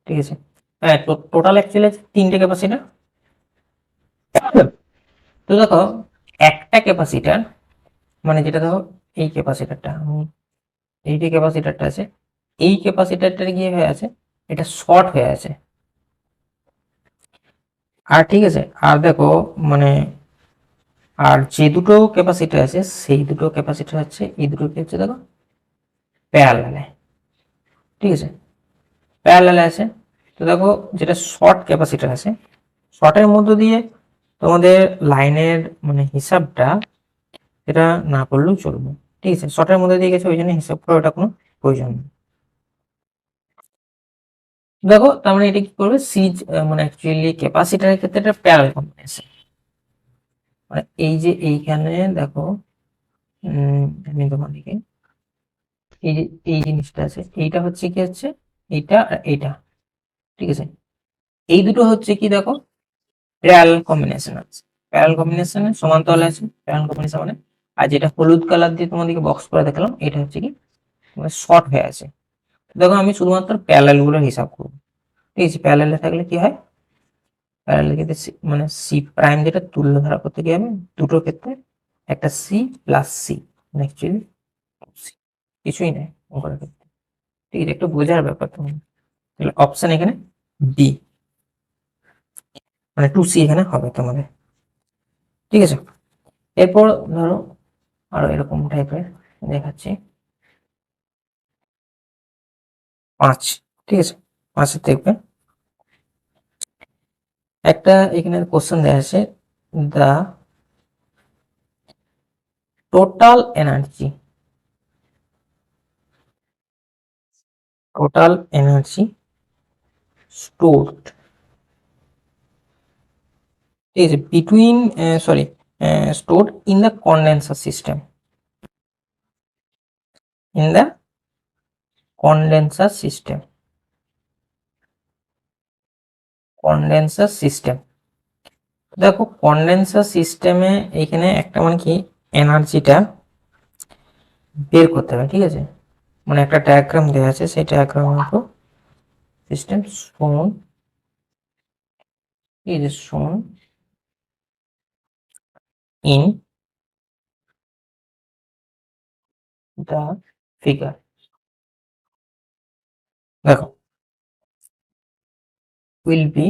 ঠিক আছে, হ্যাঁ, টোটাল অ্যাকচুয়ালি তিনটে ক্যাপাসিটার। তো দেখো একটা ক্যাপাসিটার, মানে যেটা দেখো এই ক্যাপাসিটারটা, এই যে ক্যাপাসিটারটা আছে, এই ক্যাপাসিটারটা গিয়ে হয়ে আছে, এটা শর্ট হয়ে আছে। আর ঠিক আছে, আর দেখো মানে, আর যে দুটো ক্যাপাসিটার আছে সেই দুটো ক্যাপাসিটার হচ্ছে, এই দুটো কি হচ্ছে দেখো প্যারালালে। ঠিক আছে, প্যারালালে আছে। তো দেখো যেটা শর্ট ক্যাপাসিটার আছে, শর্টের মধ্য দিয়ে তোমাদের লাইনের মানে হিসাবটা এটা না করলেও চলবে। ঠিক আছে, শর্টের মধ্যে দিয়ে গেছে ওই জন্য হিসাব করার ওটা কোনো প্রয়োজন নেই। দেখো তার মানে এটা কি করবে, সিরিজ মানে অ্যাকচুয়ালি ক্যাপাসিটারের ক্ষেত্রে এটা প্যারালাল কম্বিনেশন। মানে এই যে এইখানে দেখো, আমি তোমাদেরকে এই যে এই জিনিসটা আছে, এইটা হচ্ছে কি হচ্ছে, এইটা আর এইটা। ঠিক আছে, এই দুটো হচ্ছে কি দেখো প্যারালাল কম্বিনেশন আছে, প্যারালাল কম্বিনেশনে সমান্তরাল আছে, প্যারালাল কম্বিনেশন মানে। আর যেটা হলুদ কালার দিয়ে তোমাদেরকে বক্স করে দেখালাম, এটা হচ্ছে কি শর্ট হয়ে আছে। দেখো আমি শুধুমাত্র প্যারালাল গুলোর হিসাব করবো। ঠিক আছে, প্যারালালে থাকলে কি হয়, প্যারালাল ক্ষেত্রে মানে সি প্রাইম যেটা তুল্য ধারা করতে গিয়ে হবে দুটোর ক্ষেত্রে একটা সি প্লাস সি, অ্যাকচুয়ালি কিছুই নাই অঙ্কের ক্ষেত্রে। ঠিক আছে, একটু বোঝার ব্যাপার তোমার। তাহলে অপশন এখানে ডি, মানে 2C এখানে হবে তোমাদের। ঠিক আছে, এরপর ধরো আরো এরকম টাইপের দেখাচ্ছি, 5। ঠিক আছে, 5 দেখবে একটা এখানে কোশ্চেন দেওয়া আছে, the total energy, total energy stored, ঠিক আছে, between sorry stored in the condenser system, in the condenser system, condenser system। দেখো কন্ডেন্সার সিস্টেমে এখানে একটা মানে কি এনার্জিটা বের করতে হবে। ঠিক আছে, মানে একটা ডায়াগ্রাম দেওয়া আছে, সেই ডায়াগ্রামের উপর সিস্টেম শোন, এই যে শোন ইন দা ফিগার। দেখো উইল বি,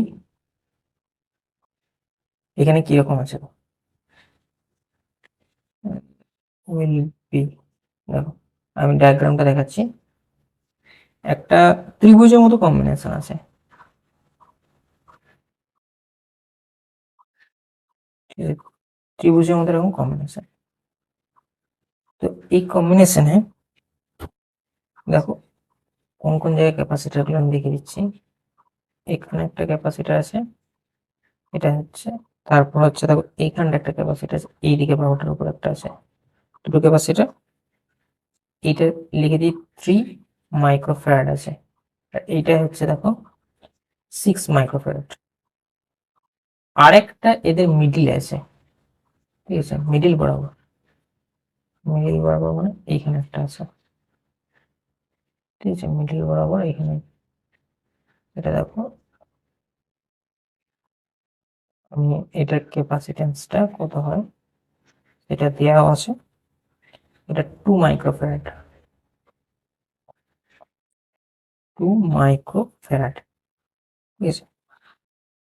এখানে কিরকম আছে উইল বি, দেখো আমি ডায়াগ্রামটা দেখাচ্ছি, একটা ত্রিভুজের মতো কম্বিনেশন আছে। ঠিক আছে? ত্রিভুজের মতো এরকম কম্বিনেশন। তো এই কম্বিনেশনে দেখো কোন কোন জায়গায় ক্যাপাসিটার গুলো আমি দেখিয়ে দিচ্ছি। এখানে একটা ক্যাপাসিটার আছে, এটা হচ্ছে, তারপর হচ্ছে দেখো এইখানটা একটা ক্যাপাসিটার আছে, এইদিকে বারোটার উপর একটা আছে, দুটো ক্যাপাসিটার। এইটা লিখে দিই 3 মাইক্রোফ্যারাড আছে, আর এইটা হচ্ছে দেখো 6 মাইক্রোফ্যারাড। আরেকটা এদের মিডিল আছে। ঠিক আছে, মিডিল বরাবর, মিডিল বরাবর মানে এইখানে একটা আছে। ঠিক আছে, মিডিল বরাবর এখানে, এটা দেখো আমি এটার ক্যাপাসিটেন্সটা কত হয় এটা দেওয়া আছে। এটা 2 মাইক্রোফ্যারাড, 2 মাইক্রোফ্যারাড, ঠিক আছে।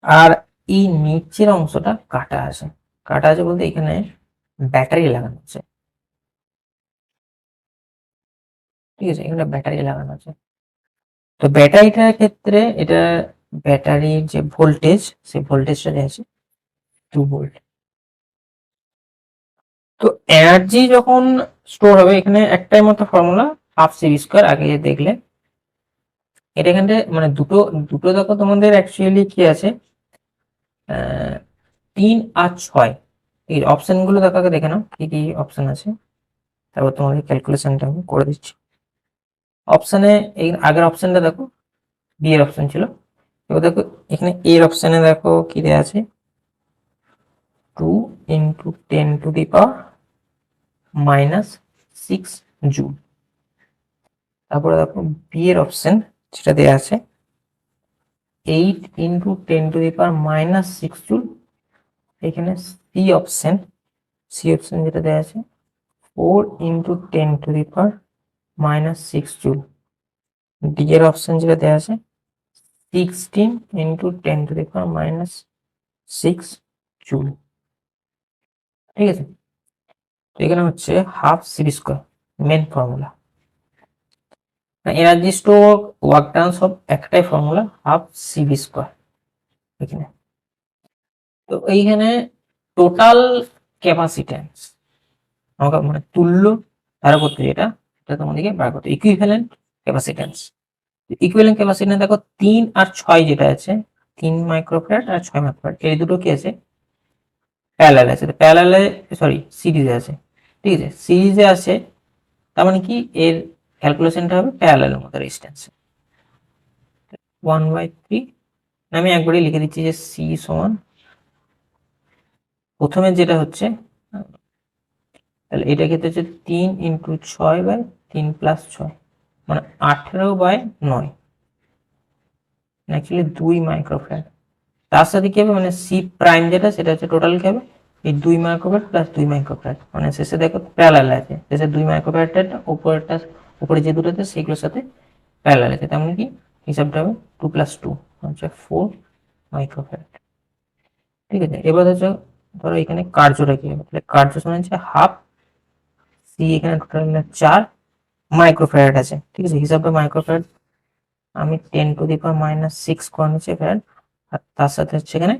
আর এই নিচের অংশটা কাটা আছে, কাটা আছে বলতে এখানে ব্যাটারি লাগানো আছে, ঠিক আছে, এখানে ব্যাটারি লাগানো আছে। তো ব্যাটারিটার ক্ষেত্রে এটা ব্যাটারির যে ভোল্টেজ, সেই ভোল্টেজটা আছে 2 ভোল্ট। তো এনার্জি যখন স্টোর হবে, এখানে একটাই মতো ফর্মুলা, হাফ সিভি স্কোয়ার, আগে যে দেখলে এটা এখানে মানে দুটো দুটো দেখো তোমাদের অ্যাকচুয়ালি কি আছে, 3 আর 6, এই অপশন গুলো দেখো, আগে দেখে নাও কি কি অপশন আছে, তারপর তোমাদের ক্যালকুলেশনটা আমি করে দিচ্ছি। অপশনে এই আগের অপশনটা দেখো, বি এর অপশন ছিল, এবার দেখো এখানে এর অপশনে দেখো কি দেওয়া আছে, 2 ইন্টু 10⁻⁻6 জুল। তারপরে দেখো বি এর অপশন যেটা দেওয়া আছে 8 ইন্টু 10⁻⁻6 জুল। এখানে সি অপশন যেটা দেওয়া আছে 4 ইন্টু 10⁻⁻6 জুল। ডি এর অপশন যেটা দেওয়া আছে 16 ইন্টু 10⁻⁻6 জুল, ঠিক আছে। তো এখানে হচ্ছে half CV square main formula, energy store work done সব একটাই ফর্মুলা, হাফ সিভি স্কোয়ার এখানে। তো এইখানে টোটাল ক্যাপাসিট্যান্স আমাকে মানে তুল্য ধারা করতে, যেটা এটা তোমাদেরকে বার করতে, ইকুইভ্যালেন্ট ক্যাপাসিট্যান্স। ইকুইভ্যালেন্ট ক্যাপাসিট্যান্স দেখো 3 আর 6 যেটা আছে, 3 মাইক্রোফ্যারাড আর 6 মাইক্রোফ্যারাড, এই দুটো কি আছে, প্যারালাল আছে, প্যারালালে সরি সিরিজে আছে, ঠিক আছে, সিরিজে আছে। তার মানে কি এর ক্যালকুলেশনটা হবে প্যারালালের মধ্যে রেজিস্ট্যান্স 1/3। আমি একবারই লিখে দিচ্ছি যে সি সমান, প্রথমে যেটা হচ্ছে, তাহলে এটা ক্ষেত্রে হচ্ছে 3 ইন্টু 6/3 প্লাস 6, মানে 18/9, অ্যাকচুয়ালি 2 মাইক্রোফ্যারাড। তার সাথে কি হবে, মানে সি প্রাইম যেটা সেটা হচ্ছে টোটাল কি হবে, এই 2 মাইক্রোফ্যারাড প্লাস 2 মাইক্রোফ্যারাড, মানে শেষে দেখো প্যারালাল আছে, শেষে 2 মাইক্রোফ্যারাডটা উপরেরটা, উপরে যে দুটো আছে সেগুলোর সাথে প্যারালাল আছে, তেমন কি হিসাবটা হবে 2 প্লাস 2 হচ্ছে 4 মাইক্রোফ্যারাড, ঠিক আছে। এবার হচ্ছে ধরো এখানে কার্যটা কি হবে, তাহলে কার্য সমান হচ্ছে হাফ সি, এখানে টোটাল 4 মাইক্রোফ্যারাড আছে, ঠিক আছে। হিসাবটা মাইক্রোফ্যারাড আমি 10⁻⁻6 করে নিচ্ছি ফ্যারাড, আর তার সাথে হচ্ছে এখানে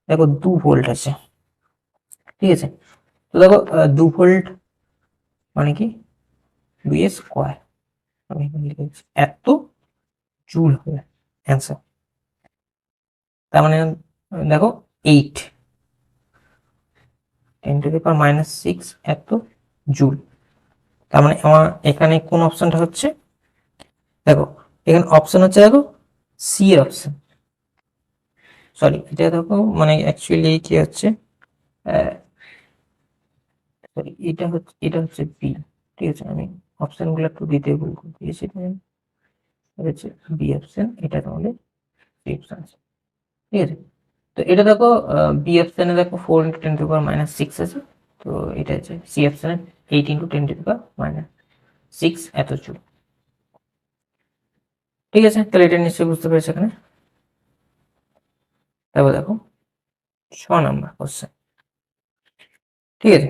দেখো 2 ভোল্ট আছে, ঠিক আছে। তো দেখো 2 ভোল্ট মানে কি 2 এর স্কোয়ার, আমি এখানে লিখে দিচ্ছি, এত জুল হবে অ্যান্সার। তার মানে দেখো 8 10⁻⁻6 এত জুল। তার মানে আমার এখানে কোন অপশনটা হচ্ছে, দেখো এখানে অপশন হচ্ছে, দেখো সি এর অপশন, সরি এটা দেখো মানে অ্যাকচুয়ালি কি হচ্ছে, সরি এটা হচ্ছে বি, ঠিক আছে। আমি অপশন গুলো একটু দিতে ভুল করে দিয়েছি, এটা হচ্ছে বি অপশন, এটা তাহলে সি অপশন আছে, ঠিক আছে। তো এটা দেখো বি অপশনে দেখো 4 × 10⁻⁻6 আছে, তো এটা হচ্ছে সি অপশনে 8 × 10⁻⁻6 এত জুল, ঠিক আছে। তাহলে এটা নিশ্চয়ই বুঝতে পেরেছো এখানে। তারপর দেখো 6 নম্বর কোশ্চেন, ঠিক আছে।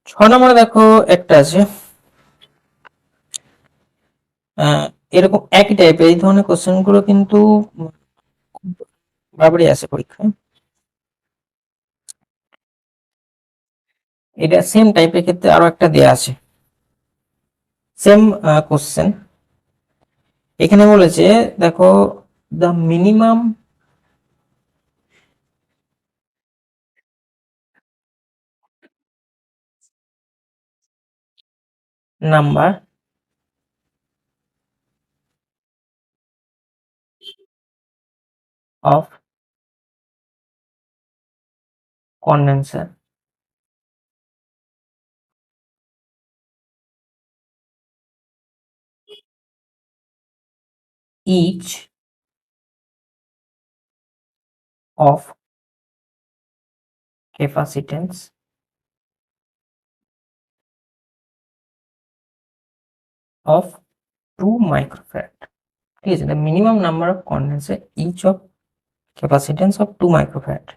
6 নম্বরে দেখো একটা আছে, এরকম একই টাইপের এই ধরনের কোশ্চেন গুলো কিন্তু খুব বারবারই আসে পরীক্ষায়। এটা সেম টাইপের ক্ষেত্রে আরো একটা দেয়া আছে, সেম কোশ্চেন। এখানে বলেছে দেখো the minimum number of condenser each of capacitance of 2 microfarad. ঠিক আছে, the minimum number of condenser each of capacitance of 2 microfarad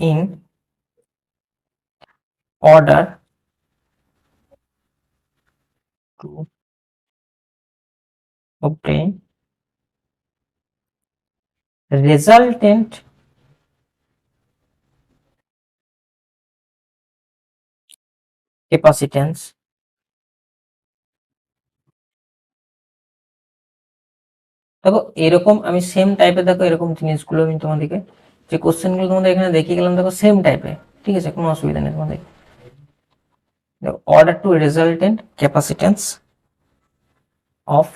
in order to obtain resultant capacitance দেখো এরকম আমি সেম টাইপের, দেখো এরকম জিনিসগুলো আমি তোমাদেরকে যে কোশ্চেনগুলো তোমাদের এখানে দেখিয়ে গেলাম, দেখো সেম টাইপের, ঠিক আছে, কোনো অসুবিধা নেই তোমাদের। order to resultant capacitance of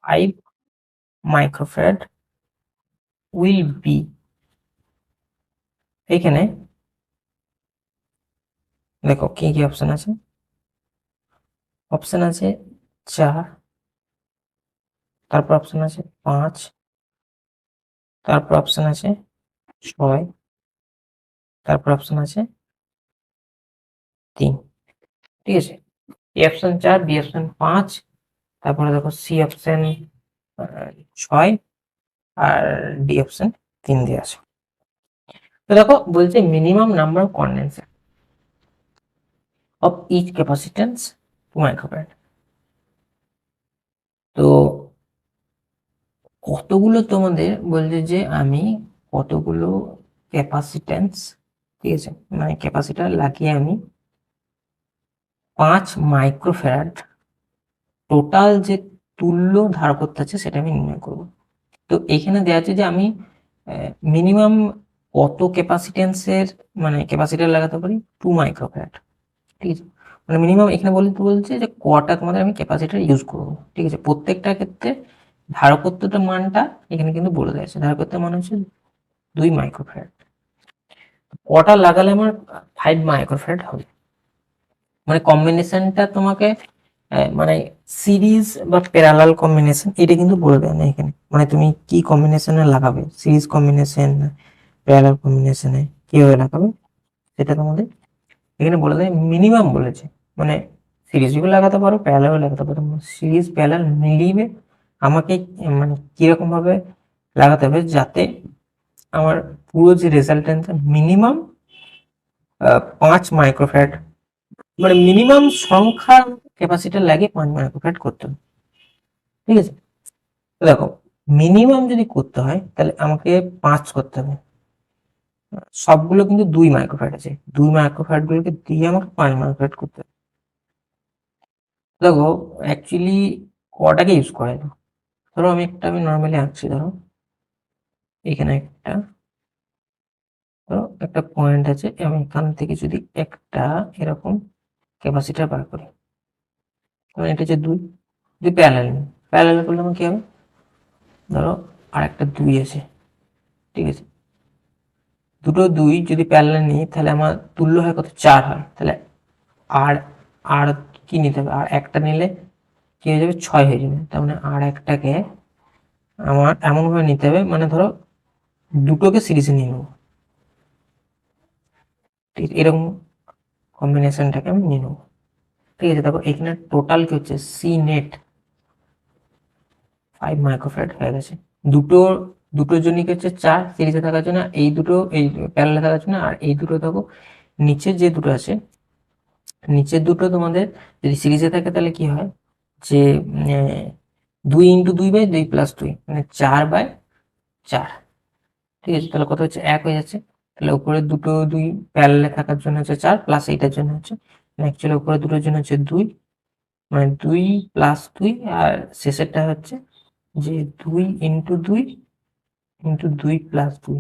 5 microfarad will be, এখানে দেখো কি কি অপশন আছে, অপশন আছে 4, তারপর অপশন আছে 5, তারপর অপশন আছে 6, তারপর অপশন আছে 3, ঠিক আছে। এ অপশন 4, বি অপশন 5, তারপরে দেখো সি অপশন 6 আর ডি অপশন 3 দিয়ে আছে। তো দেখো বলছে minimum number of condenser of each capacitance 2 microfarad. তো কতগুলো তোমাদের বলছে যে আমি কতগুলো ক্যাপাসিট্যান্স, ঠিক আছে, মানে ক্যাপাসিটার লাগিয়ে আমি 5 মাইক্রোফ্যারাড টোটাল যে তুল্য ধার করতে আছে সেটা আমি নির্ণয় করব। তো এখানে দেওয়া আছে যে আমি মিনিমাম কত ক্যাপাসিটেন্সের মানে ক্যাপাসিটার লাগাতে পারি, 2 মাইক্রোফ্যারাড, ঠিক আছে। মানে মিনিমাম এখানে বলছে যে কটা তোমাদের আমি ক্যাপাসিটার ইউজ করবো, ঠিক আছে। প্রত্যেকটা ক্ষেত্রে ধারকত্বটা মানটা এখানে কিন্তু বলে দেওয়া আছে, ধারকত্বের মান হচ্ছে 2 মাইক্রোফ্যারাড। কটা লাগালে আমার 5 মাইক্রোফ্যারাড হবে, মানে কম্বিনেশনটা তোমাকে মানে সিরিজ বা প্যারালাল কম্বিনেশন এটা কিন্তু বলে দেয় না এখানে, মানে তুমি কি কম্বিনেশনে লাগাবে, সিরিজ কম্বিনেশন প্যারালাল কম্বিনেশনে কিভাবে লাগাবে সেটা তোমাদের এখানে বলে দেয়। মিনিমাম বলেছে, মানে সিরিজও লাগাতে পারো প্যারালালও লাগাতে পারো, সিরিজ প্যারালাল মিলিয়ে আমাকে মানে কিরকম ভাবে লাগাতে হবে যাতে আমার পুরো যে রেজাল্টেন্ট মিনিমাম 5 মাইক্রোফ্যারাড, মানে মিনিমাম সংখ্যার ক্যাপাসিটার লাগে 5 মাইক্রোফ্যারাড করতে হবে, ঠিক আছে। তো দেখো মিনিমাম যদি করতে হয় তাহলে আমাকে 5 করতে হবে, সবগুলো কিন্তু 2 মাইক্রোফ্যারাড আছে, 2 মাইক্রোফ্যারাড গুলোকে দিয়ে আমাকে 5 মাইক্রোফ্যারাড করতে হবে। দেখো অ্যাকচুয়ালি কটাকে ইউজ করে, ধরো আমি নর্মালি আঁকছি, ধরো এখানে একটা পয়েন্ট আছে, আমি এখান থেকে যদি একটা এরকম ক্যাপাসিটার বার করি, এটা হচ্ছে 2, যদি প্যারালাল করলে আমার কি হবে, ধরো আর একটা 2 আছে, ঠিক আছে। দুটো 2 যদি প্যারালাল নিই তাহলে আমার তুল্য হয় কত, 4 হয়, তাহলে আর আর কি নিতে হবে, আর একটা নিলে কি হয়ে যাবে, 6 হয়ে যাবে। তার মানে আর একটাকে আমার এমনভাবে নিতে হবে, মানে ধরো দুটোকে সিরিজে নিয়ে নেবো, ঠিক আছে, এরকম কম্বিনেশনটাকে আমি নিয়ে নেবো, ঠিক আছে। দেখো এখানে টোটাল কি হচ্ছে, সি নেট 5 মাইক্রোফ্যারাড হয়ে গেছে। দুটোর জন্য কি হচ্ছে 4 সিরিজে থাকার জন্য, এই দুটো এই প্যারালালে থাকার জন্য, আর এই দুটো দেখো নিচের যে দুটো আছে, নিচের দুটো তোমাদের যদি সিরিজে থাকে তাহলে কি হয় যে 2 × 2/2 মানে 4/4, ঠিক আছে। তাহলে কত হচ্ছে, 1 হয়ে যাচ্ছে। তাহলে উপরে দুটো 2 প্যারালালে থাকার জন্য হচ্ছে 4, প্লাস এইটার জন্য হচ্ছে, অ্যাকচুয়ালি উপরে দুটোর জন্য হচ্ছে 2, মানে 2 + 2, আর শেষেরটা হচ্ছে যে 2 × 2 × 2 + 2,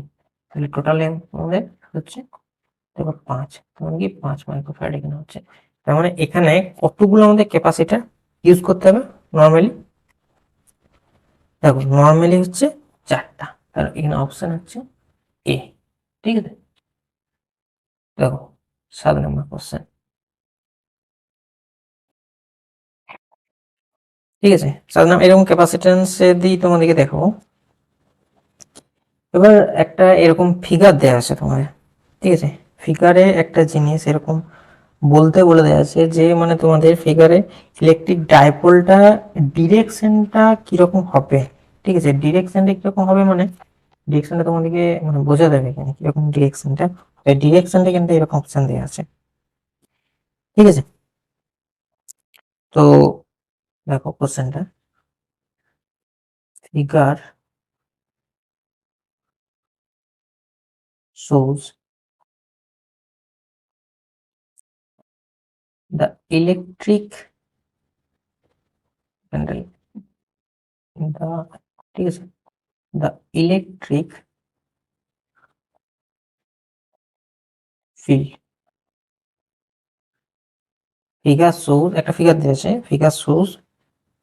তাহলে টোটালে আমাদের হচ্ছে দেখো 5, মানে কি 5 মাইক্রোফ্যারাড এখানে হচ্ছে। তার মানে এখানে কতগুলো আমাদের ক্যাপাসিটার ইউজ করতে হবে নর্মালি, দেখো নর্মালি হচ্ছে 4টা, তাহলে এখানে অপশন হচ্ছে এ, ঠিক আছে। দেখো 7 নম্বর কোশ্চেন, ঠিক আছে। 7 নম্বর এরকম ক্যাপাসিট্যান্স দিয়ে তোমাদেরকে দেখো, এবার একটা এরকম ফিগার দেওয়া আছে তোমাদের, ঠিক আছে। ফিগারে একটা জিনিস এরকম বলতে বলে দেওয়া আছে যে মানে তোমাদের ফিগারে ইলেকট্রিক ডাইপোলটা ডিরেকশনটা কিরকম হবে, ঠিক আছে? ডিরেকশনটা কিরকম হবে মানে ডিরেকশনটা তোমাদেরকে মানে বোঝা যাবে এখানে কিরকম ডিরেকশনটা। ডিরেকশনটা কিন্তু এরকম অপশন দেওয়া আছে, ঠিক আছে? তো দেখো কোশ্চেনটা, figure shows the electric candle, the, ঠিক আছে, the electric field, figure shows, একটা ফিগার দিয়েছে, figure shows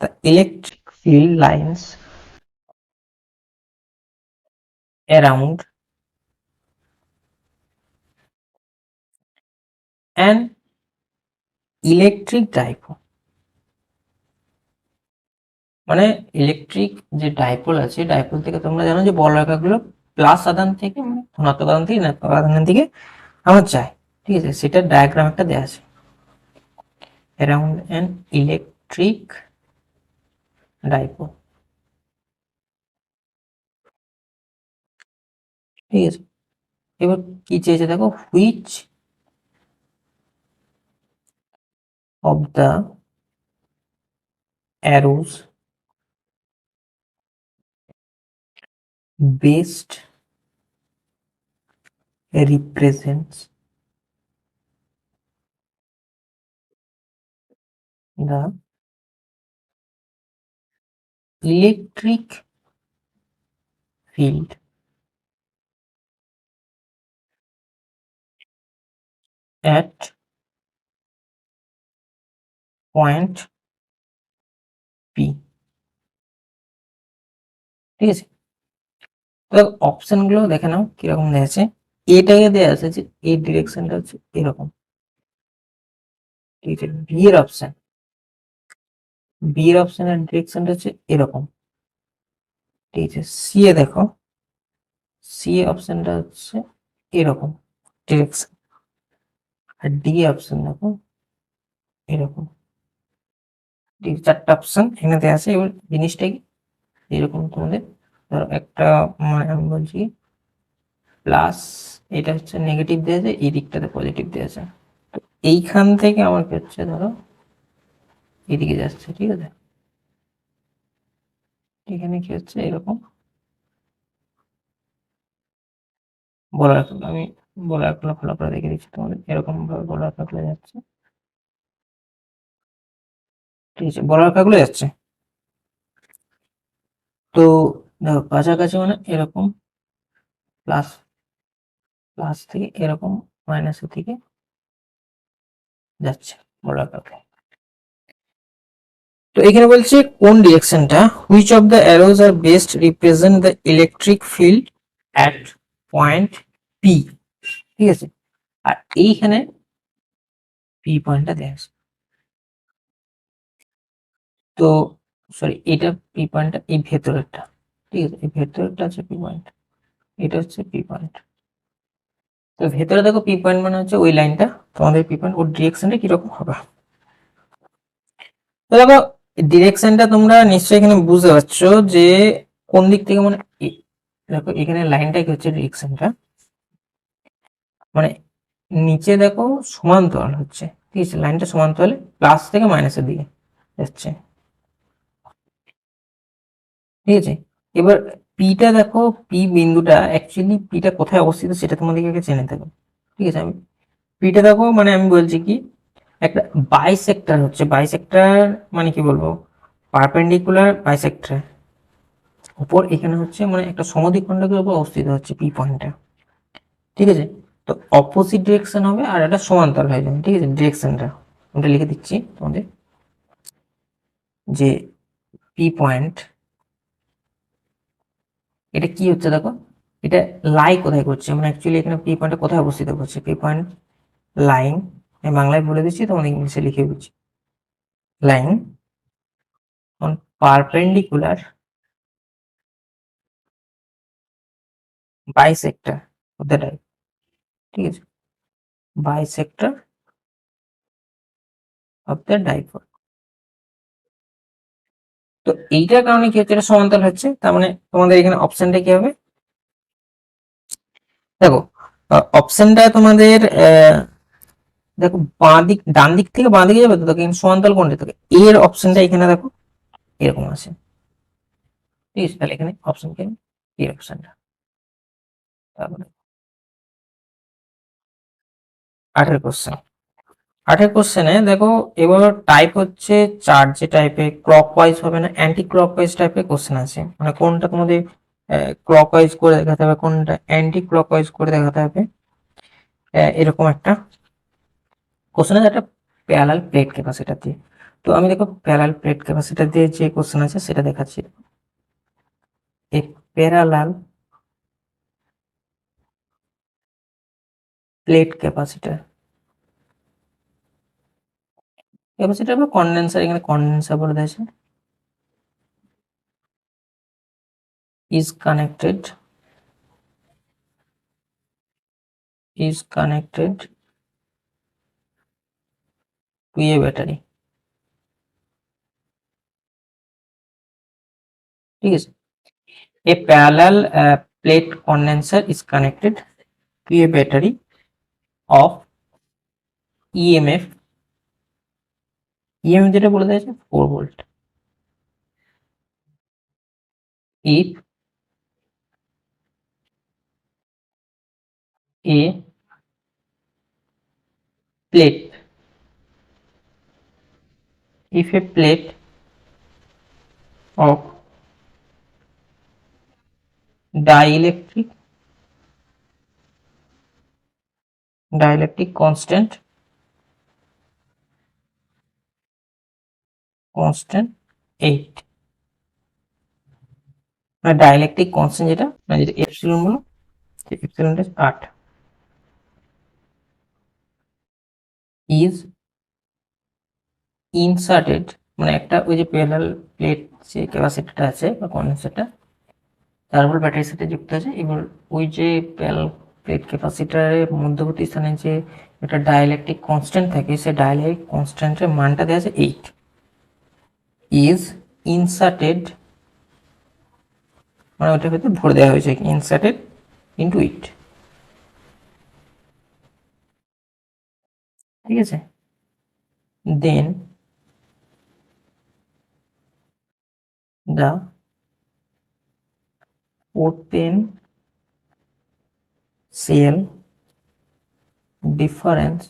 the electric field lines around an electric dipole, মানে ইলেকট্রিক যে ডাইপোল আছে, ডাইপোল থেকে তোমরা জানো যে বলরেখাগুলো প্লাস আধান থেকে মানে ধনাত্মক আধান থেকে ঋণাত্মক আধানের দিকে আমার যায়, ঠিক আছে? সেটার ডায়াগ্রাম একটা দেওয়া আছে, অ্যারাউন্ড অ্যান ইলেকট্রিক ডাইপোল, ঠিক আছে? এবার কি চেয়েছে দেখো, which of the arrows best represents the electric field at point P, ঠিক আছে? তো অপশন গুলো দেখে নাও কিরকম দেওয়া আছে। এটাকে দেওয়া আছে যে এই ডিরেকশনটা হচ্ছে এরকম, ঠিক আছে? বি এর অপশনের ডিরেকশনটা হচ্ছে এরকম, ঠিক আছে? সি এ দেখো, সি অপশনটা হচ্ছে এরকম ডিরেকশন, আর ডি অপশন দেখো এরকম, ঠিক আছে? চারটা অপশন এখানে দেওয়া আছে। এবার জিনিসটা কি এরকম তোমাদের, ধরো একটা মানে আমি বলছি প্লাস, এটা হচ্ছে নেগেটিভ দেওয়া আছে, এই দিকটাতে পজিটিভ দেওয়া আছে। তো এইখান থেকে আমার কি হচ্ছে, ধরো এদিকে যাচ্ছে, ঠিক আছে? এখানে কি হচ্ছে এরকম বলার, আমি বলারগুলো ভালো করে দেখে দিচ্ছি তোমাদের, এরকম ভাবে বলারগুলো যাচ্ছে, ঠিক আছে? বলারগুলো যাচ্ছে। তো দেখো কাছাকাছি মানে এরকম প্লাস, প্লাস থেকে এরকম মাইনাসের দিকে যাচ্ছে বলারগুলো। তো এখানে বলছে কোন ডিরেকশনটা, which of the arrows are best represent the electric field at point P, ঠিক আছে? আর এইখানে পি পয়েন্টটা দেওয়া আছে। তো সরি, এটা পি পয়েন্টটা এই ভেতরেরটা, ঠিক আছে? এই ভেতরেরটা হচ্ছে পি পয়েন্ট, এটা হচ্ছে পি পয়েন্ট। তো ভেতরে দেখো পি পয়েন্ট মানে হচ্ছে ওই লাইনটা, তোমাদের পি পয়েন্ট, ওর ডিরেকশনটা কিরকম হবে। তো দেখো ডিরেকশনটা তোমরা নিশ্চয়ই এখানে বুঝতে পারছো যে কোন দিক থেকে মানে দেখো এখানে লাইনটা কি হচ্ছে ডিরেকশনটা, মানে নিচে দেখো সমান্তরাল হচ্ছে, ঠিক আছে? লাইনটা সমান্তরালে প্লাস থেকে মাইনাসের দিকে যাচ্ছে, ঠিক আছে? এবার পিটা দেখো, পি বিন্দুটা অ্যাকচুয়ালি পিটা কোথায় অবস্থিত সেটা তোমাদেরকে আগে জেনে থাকবে, ঠিক আছে? আমি পিটা দেখো মানে আমি বলছি কি একটা বাইসেক্টর হচ্ছে, বাইসেক্টর মানে কি বলবো, পারপেন্ডিকুলার বাইসেক্টর উপর এখানে হচ্ছে মানে একটা সমদ্বিখণ্ডকের উপর অবস্থিত হচ্ছে পি পয়েন্টটা, ঠিক আছে? তো অপোজিট ডিরেকশন হবে আর এটা সমান্তরাল হয়ে যাবে, ঠিক আছে? ডিরেকশনটা আমি লিখে দিচ্ছি তোমাদের যে পি পয়েন্ট, এটা কি হচ্ছে দেখো, এটা লাই কোথায় করছে মানে অ্যাকচুয়ালি এখানে পি পয়েন্টটা কোথায় অবস্থিত করছে, পি পয়েন্ট লাইন, আমি বাংলায় বলে দিচ্ছি তোমাদের ইংলিশে লিখে দিচ্ছি, line on perpendicular bisector of the di, ঠিক আছে? Bisector of the dipole. তো এইটার কারণে কি হচ্ছে, এটা সমান্তরাল হচ্ছে, তার মানে তোমাদের এখানে অপশনটা কি হবে, দেখো অপশনটা তোমাদের দেখো বাঁ দিক, ডান দিক থেকে বাঁ দিকে যাবে তো, দেখো সমান্তরাল কোনটা থাকে, এর অপশনটা এখানে দেখো এরকম আছে, ঠিক আছে, তাহলে এখানে অপশন কি, এর অপশনটা। তারপরে 8 কোশ্চেন, 8 কোশ্চেনে দেখো এবার টাইপ হচ্ছে চার, যে টাইপে ক্লক ওয়াইজ হবে না অ্যান্টি ক্লক ওয়াইজ টাইপের কোশ্চেন আছে, মানে কোনটা তোমাদের ক্লক ওয়াইজ করে দেখাতে হবে, কোনটা অ্যান্টি ক্লক ওয়াইজ করে দেখাতে হবে, এরকম একটা কোশ্চেন আছে, একটা প্যারালাল প্লেট ক্যাপাসিটর দিয়ে। তো আমি দেখো প্যারালাল প্লেট ক্যাপাসিটর দিয়ে যে কোশ্চেন আছে সেটা দেখাচ্ছি। এই প্যারালাল প্লেট ক্যাপাসিটর, ক্যাপাসিটর বা কন্ডেন্সার, এখানে কন্ডেন্সার বলে দিয়েছে, is connected to a battery, ঠিক আছে। A parallel plate condenser is connected to a battery of EMF, EMF যেটা বলে দিয়েছে 4 volt, if a plate, if a plate of dielectric constant 8, মানে ডাইলেকট্রিক কনস্ট্যান্ট যেটা, মানে যেটা এপসিলন বলো, এপসিলনটা 8, is inserted, মানে একটা ওই যে প্যারালাল প্লেট যে ক্যাপাসিটরটা আছে বা কন্ডেন্সারটা, তার উপর ব্যাটারি সাথে যুক্ত আছে। এবার ওই যে প্যারালাল প্লেট ক্যাপাসিটরের মধ্যবর্তী স্থানে যে একটা ডাইলেকট্রিক কনস্ট্যান্ট থাকে, সেই ডাইলেকট্রিক কনস্ট্যান্টের মানটা দেওয়া আছে 8, ইজ ইনসার্টেড, মানে ওটার ভিতরে ভরে দেওয়া হয়েছে, ইনসার্টেড ইনটু ইট, ঠিক আছে। দেন the potential difference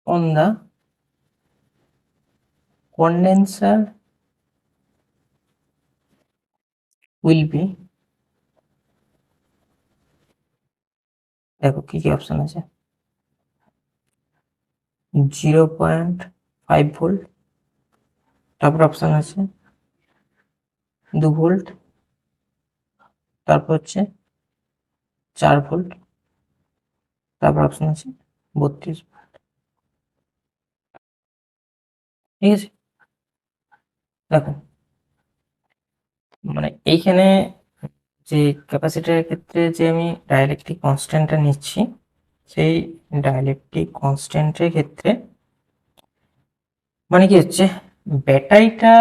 on the condenser will be, দেখো কি কি অপশন আছে, 0.5 ভোল্ট, তারপর অপশন আছে 2 ভোল্ট, তারপর হচ্ছে 4 ভোল্ট, তারপর অপশন আছে 32 ভোল্ট, ঠিক আছে। দেখো মানে এইখানে যে ক্যাপাসিটরের ক্ষেত্রে যে আমি ডাইলেকট্রিক কনস্ট্যান্টটা নিচ্ছি, সেই ডাইলেকট্রিক কনস্ট্যান্টের ক্ষেত্রে মানে কি হচ্ছে, ব্যাটারিটা,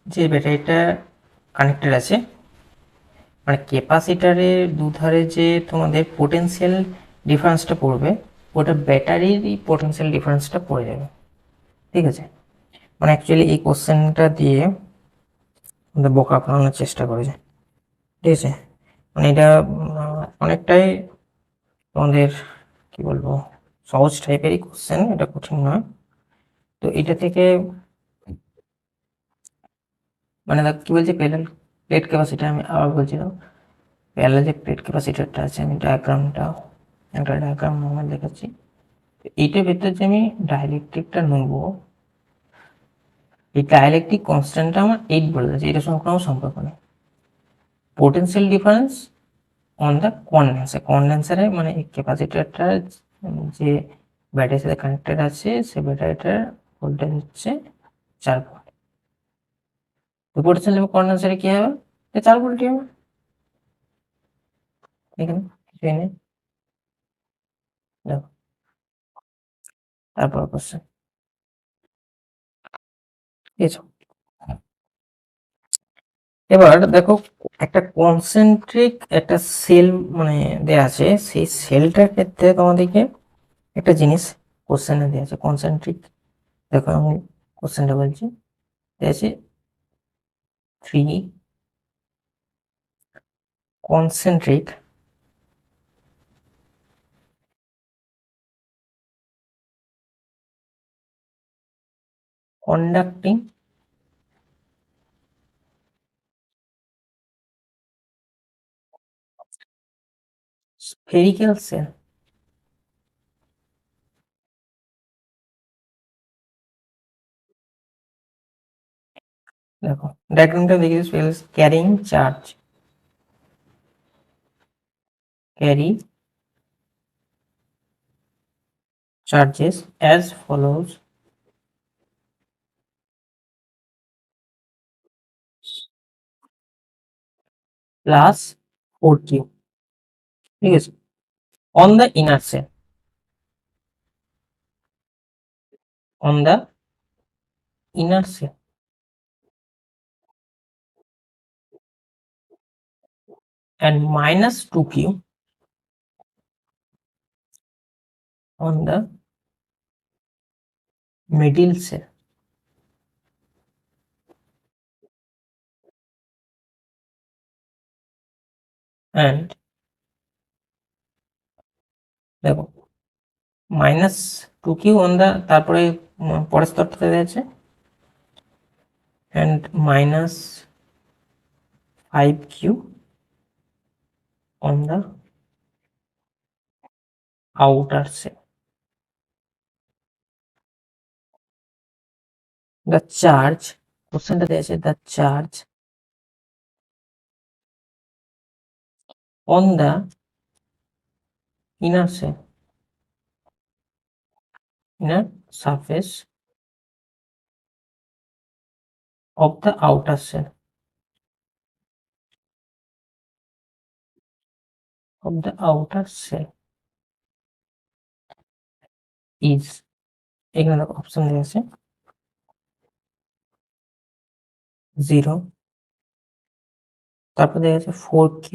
যে ব্যাটারিটা কানেক্টেড আছে, মানে ক্যাপাসিটারের দুধারে যে তোমাদের পোটেনশিয়াল ডিফারেন্সটা পড়বে, ওটা ব্যাটারিরই পোটেনশিয়াল ডিফারেন্সটা পড়ে যাবে, ঠিক আছে। মানে অ্যাকচুয়ালি এই কোশ্চেনটা দিয়ে আমাদের বোকা বানানোর চেষ্টা করেছে, ঠিক আছে। মানে এটা অনেকটাই তোমাদের কি বলবো, সহজ টাইপেরই কোশ্চেন, এটা কঠিন নয়। তো এটা থেকে মানে কি বলছে, প্লেট ক্যাপাসিটি, আমি আবার বলছিলাম, প্যারালাল যে প্লেট ক্যাপাসিটরটা আছে, আমি ডায়াগ্রামটা, একটা ডায়াগ্রাম নর্মাল দেখাচ্ছি। এইটার ভেতরে যে আমি ডাইলেকট্রিকটা নেবো, এই ডাইলেকট্রিক কনস্ট্যান্টটা আমার 8 বলে দিয়েছে, এটার সঙ্গে কোনো সম্পর্ক নেই। Potential difference on the condenser, কন্ডেন্সারে মানে এই ক্যাপাসিটরটা যে ব্যাটারির সাথে কানেক্টেড আছে, সে ব্যাটারিটার ভোল্টেজ হচ্ছে 4 ভোল্ট। তো পোটেনশিয়াল কন্ডেন্সারে কি হবে, 4 ভোল্টই হবে, এখানে কিছুই নেই। দেখো তারপর কোশ্চেন, ঠিক আছে। এবার দেখো একটা কনসেন্ট্রিক একটা সেল মানে দেয়া আছে, সেই সেলটার ক্ষেত্রে তোমাদেরকে একটা জিনিস কোশ্চেনে দেওয়া আছে কনসেন্ট্রিক। দেখো আমি কোশ্চেনটা বলছি, দেয়া আছে 3 concentric conducting spherical cell। দেখো ডায়াগ্রামটা দেখি, space carrying charge, carry charges as follows, plus 4q, ঠিক আছে, on the inner cell, on the inner cell, and minus 2q on the middle cell, and দেখো মাইনাস 2q on the, তারপরে পরের স্তরটাতে রয়েছে and minus 5q on the outer cell। The charge, কোশ্চেনটা দিয়েছে the charge on the inner cell, inner surface of the outer cell, of the outer cell is, এখানে দেখো option দেওয়া আছে 0, তারপর দেওয়া আছে 4q,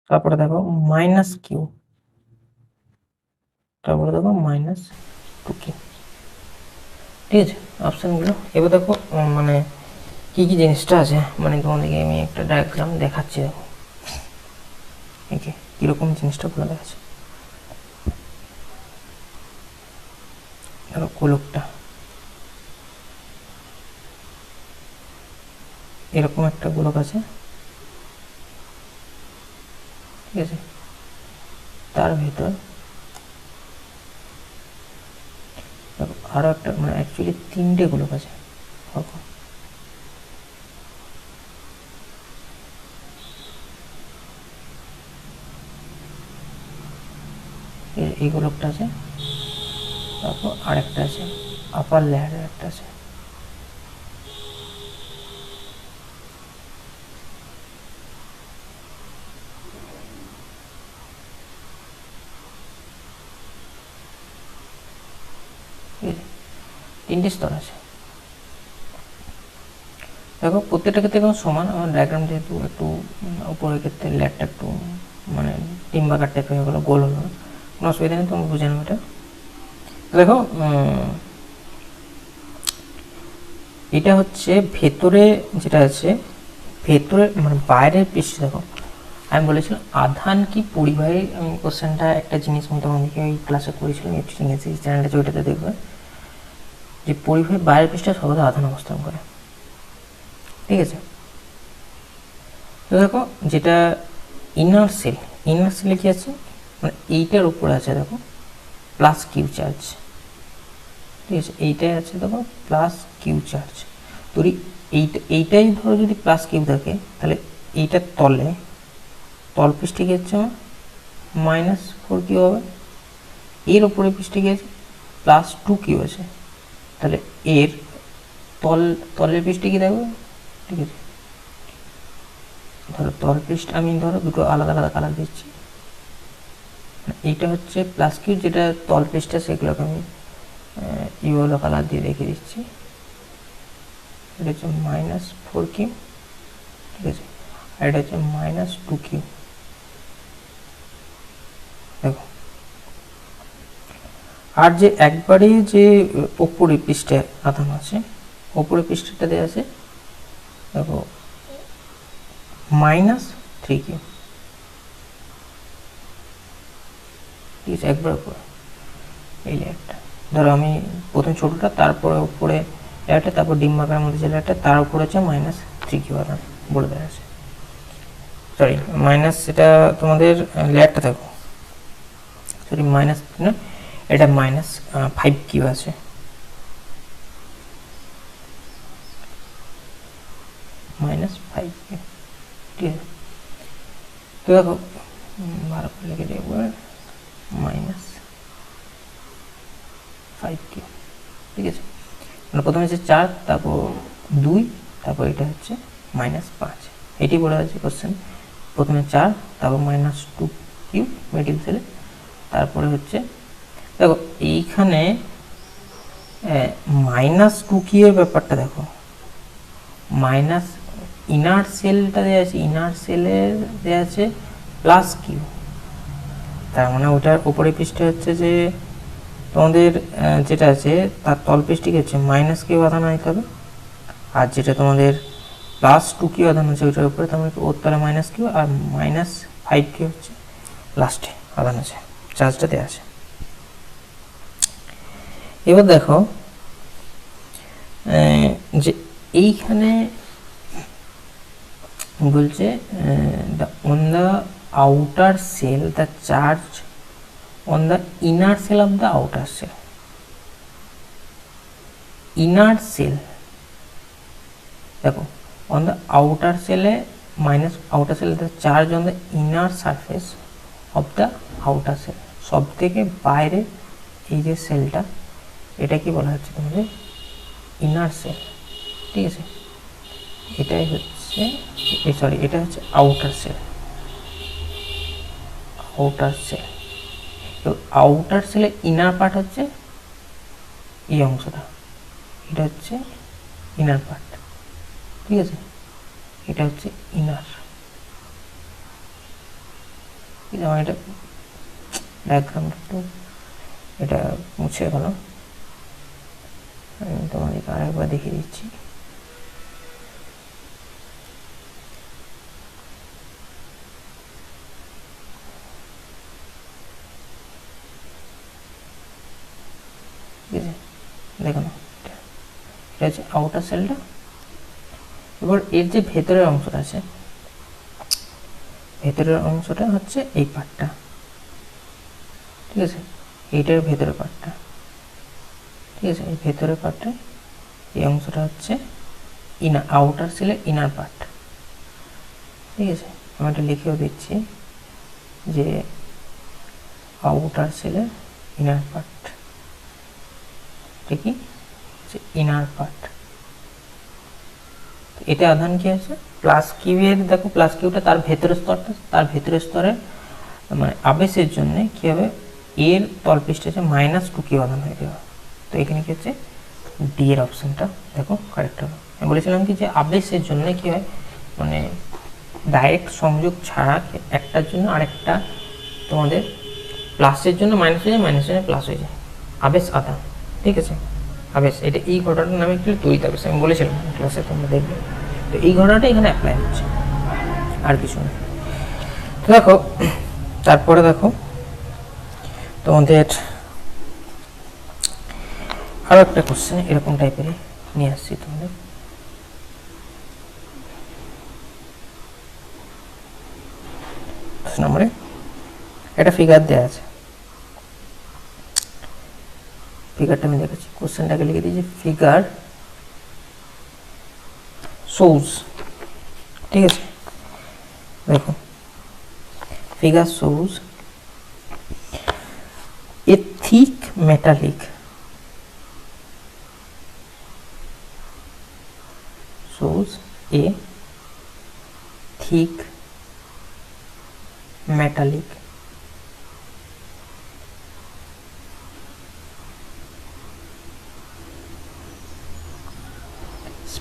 তারপরে দেখো মাইনাস কিউ, তারপরে দেখো মাইনাস 2q, ঠিক আছে অপশনগুলো। এবার দেখো মানে কি কি জিনিসটা আছে, মানে তোমাদেরকে আমি একটা ডায়াগ্রাম দেখাচ্ছি, দেখো ওকে কিরকম জিনিসটা বলে দেখাচ্ছে। দেখো গোলকটা এরকম একটা গোলক আছে, ঠিক আছে, তার ভেতর দেখো আরো একটা মানে অ্যাকচুয়ালি 3টে গোলক আছে, দেখো এই গোলকটা আছে, তারপর আরেকটা আছে আপার লেয়ারের একটা আছে, তিনটে স্তর আছে। দেখো প্রত্যেকটা ক্ষেত্রে কোনো সমান, আমার ডায়াগ্রাম যেহেতু একটু উপরের ক্ষেত্রে লেয়ারটা একটু মানে ডিম্বাকার টাইপের হয়ে গেলো, গোল হলো না, কোনো অসুবিধা নেই, তোমরা বুঝে নেবো এটা। দেখো এটা হচ্ছে ভেতরে যেটা আছে, ভেতরে মানে বাইরের পৃষ্ঠে দেখো আমি বলেছিলাম আধান কি পরিবাহী, আমি কোশ্চেনটা একটা জিনিস আমি তোমাদেরকে ওই ক্লাসে করেছিলাম ইংরেজি চ্যানেলটা, ওইটাতে দেখবে যে পরিবাহীর বাইরের পৃষ্ঠে সর্বদা আধান অবস্থান করে, ঠিক আছে। তো দেখো যেটা ইনার সেল, ইনার সেলে কি আছে মানে এইটার উপরে আছে দেখো প্লাস কিউ চার্জ, ঠিক আছে, এইটাই আছে দেখো প্লাস কিউ চার্জ। তো এইটাই ধরো যদি প্লাস কিউ থাকে, তাহলে এইটার তলে তল পৃষ্ঠে কি হচ্ছে আমার -4q হবে, এর উপরে পৃষ্ঠে কি আছে +2q আছে, তাহলে এর তলের পৃষ্ঠে কি থাকবে, ঠিক আছে। ধরো তল পৃষ্ঠ আমি ধরো দুটো আলাদা আলাদা কালার দিচ্ছি, এইটা হচ্ছে প্লাস কিউ, যেটা তল পেজটা সেগুলোকে আমি ইয়েলো কালার দিয়ে দেখিয়ে দিচ্ছি। এটা হচ্ছে -4 কিউ, ঠিক আছে, আর এটা হচ্ছে -2 কিউ। দেখো, আর যে একবারে যে ওপরে পৃষ্ঠে আধান আছে, ওপরে পৃষ্ঠটা দেওয়া আছে দেখো -3 কিউ, ঠিক আছে, একবার উপরে এই লেয়ারটা। ধরো আমি প্রথম ছোটটা, তারপরে উপরে লেয়ারটা, তারপর ডিম মাখার মধ্যে যে লেয়ারটা, তার উপরে হচ্ছে -3 কিউ আধান বলে দেওয়া আছে। সরি মাইনাস, এটা তোমাদের লেয়ারটা দেখো, সরি মাইনাস না, এটা -5 কিউ আছে। -5 কিউ, ঠিক আছে। তো দেখো ভালো করে লিখে দেবো, -5 কিউ, ঠিক আছে। মানে প্রথমে হচ্ছে 4, তারপর 2, তারপর এটা হচ্ছে -5। এটি বলা হয়েছে কোশ্চেন, প্রথমে 4, তারপর -2 কিউ মিডিল সেলে, তারপরে হচ্ছে দেখো এইখানে -2 কিউ এর ব্যাপারটা দেখো, মাইনাস ইনার সেলটা দেওয়া আছে, ইনার সেলে দেওয়া আছে +কিউ, তার মানে ওটার উপরে পৃষ্ঠে হচ্ছে যে তোমাদের যেটা আছে তার তল পৃষ্ঠে হচ্ছে -কিউ আধান আনতে হবে, আর যেটা তোমাদের +2কিউ আধান আছে ওইটার উপরে তোমার ওর তলে -কিউ, আর -5কিউ হচ্ছে লাস্টে আধান আছে, চার্জটা দেওয়া আছে। এবার দেখো যে এইখানে বলছে on the outer shell the charge on the inner shell of the outer shell. Inner shell দেখো, অন দ্য আউটার সেলে outer shell the charge on the inner surface of the outer shell, সব থেকে বাইরে এই যে সেলটা, এটা কি বলা হচ্ছে তোমাদের ইনার সেল, ঠিক আছে। এটাই হচ্ছে সরি, এটা হচ্ছে আউটার সেল, আউটার সেল। তো আউটার সেলে ইনার পার্ট হচ্ছে এই অংশটা, এটা হচ্ছে ইনার পার্ট, ঠিক আছে, এটা হচ্ছে ইনার। আমার এটা ডায়াগ্রামটা একটু এটা মুছে গেল, আমি তোমাদেরকে আরেকবার দেখিয়ে দিচ্ছি। দেখো না, এটা হচ্ছে আউটার সেলটা। এবার এর যে ভেতরের অংশটা আছে, ভেতরের অংশটা হচ্ছে এই পার্টটা, ঠিক আছে, এইটার ভেতরের পার্টটা, ঠিক আছে, এই ভেতরের পার্টটা, এই অংশটা হচ্ছে ইনার আউটার সেলের ইনার পার্ট, ঠিক আছে। আমি এটা লিখেও দিচ্ছি যে আউটার সেলের ইনার পার্ট, ঠিকই ইনার পার্ট। এটা আধান কি আছে +কিউ এর, দেখো +কিউটা তার ভেতরের স্তরটা, তার ভেতরের স্তরে মানে আবেশের জন্য কি হবে, এর তলপৃষ্ঠে হচ্ছে -2কিউ আধান হয়ে যাবে। তো এখানে কি হচ্ছে ডি এর অপশনটা দেখো কারেক্ট হবে। আমি বলেছিলাম কি যে আবেশের জন্য কি হয়, মানে ডাইরেক্ট সংযোগ ছাড়া একটার জন্য আরেকটা তোমাদের প্লাসের জন্য মাইনাস হয়ে যায়, মাইনাসের জন্য প্লাস হয়ে যায়, আবেশ আধান, ঠিক আছে। আবেশ এটা এই ঘটনাটার নামে একটু তড়িৎ আবেশ, আমি বলেছিলাম ক্লাসে, তোমরা দেখবে। তো এই ঘটনাটা এখানে অ্যাপ্লাই হচ্ছে, আর কিছু না। তো দেখো তারপরে দেখো তোমাদের আরো একটা কোশ্চেন এরকম টাইপেরই নিয়ে আসছি তোমাদের। নম্বরে একটা ফিগার দেওয়া আছে, ফিগারটা আমি দেখাচ্ছি, কোশ্চেনটাকে লিখে দিয়েছি ফিগার শোজ, ঠিক আছে। দেখো figure shows A thick metallic shows a thick metallic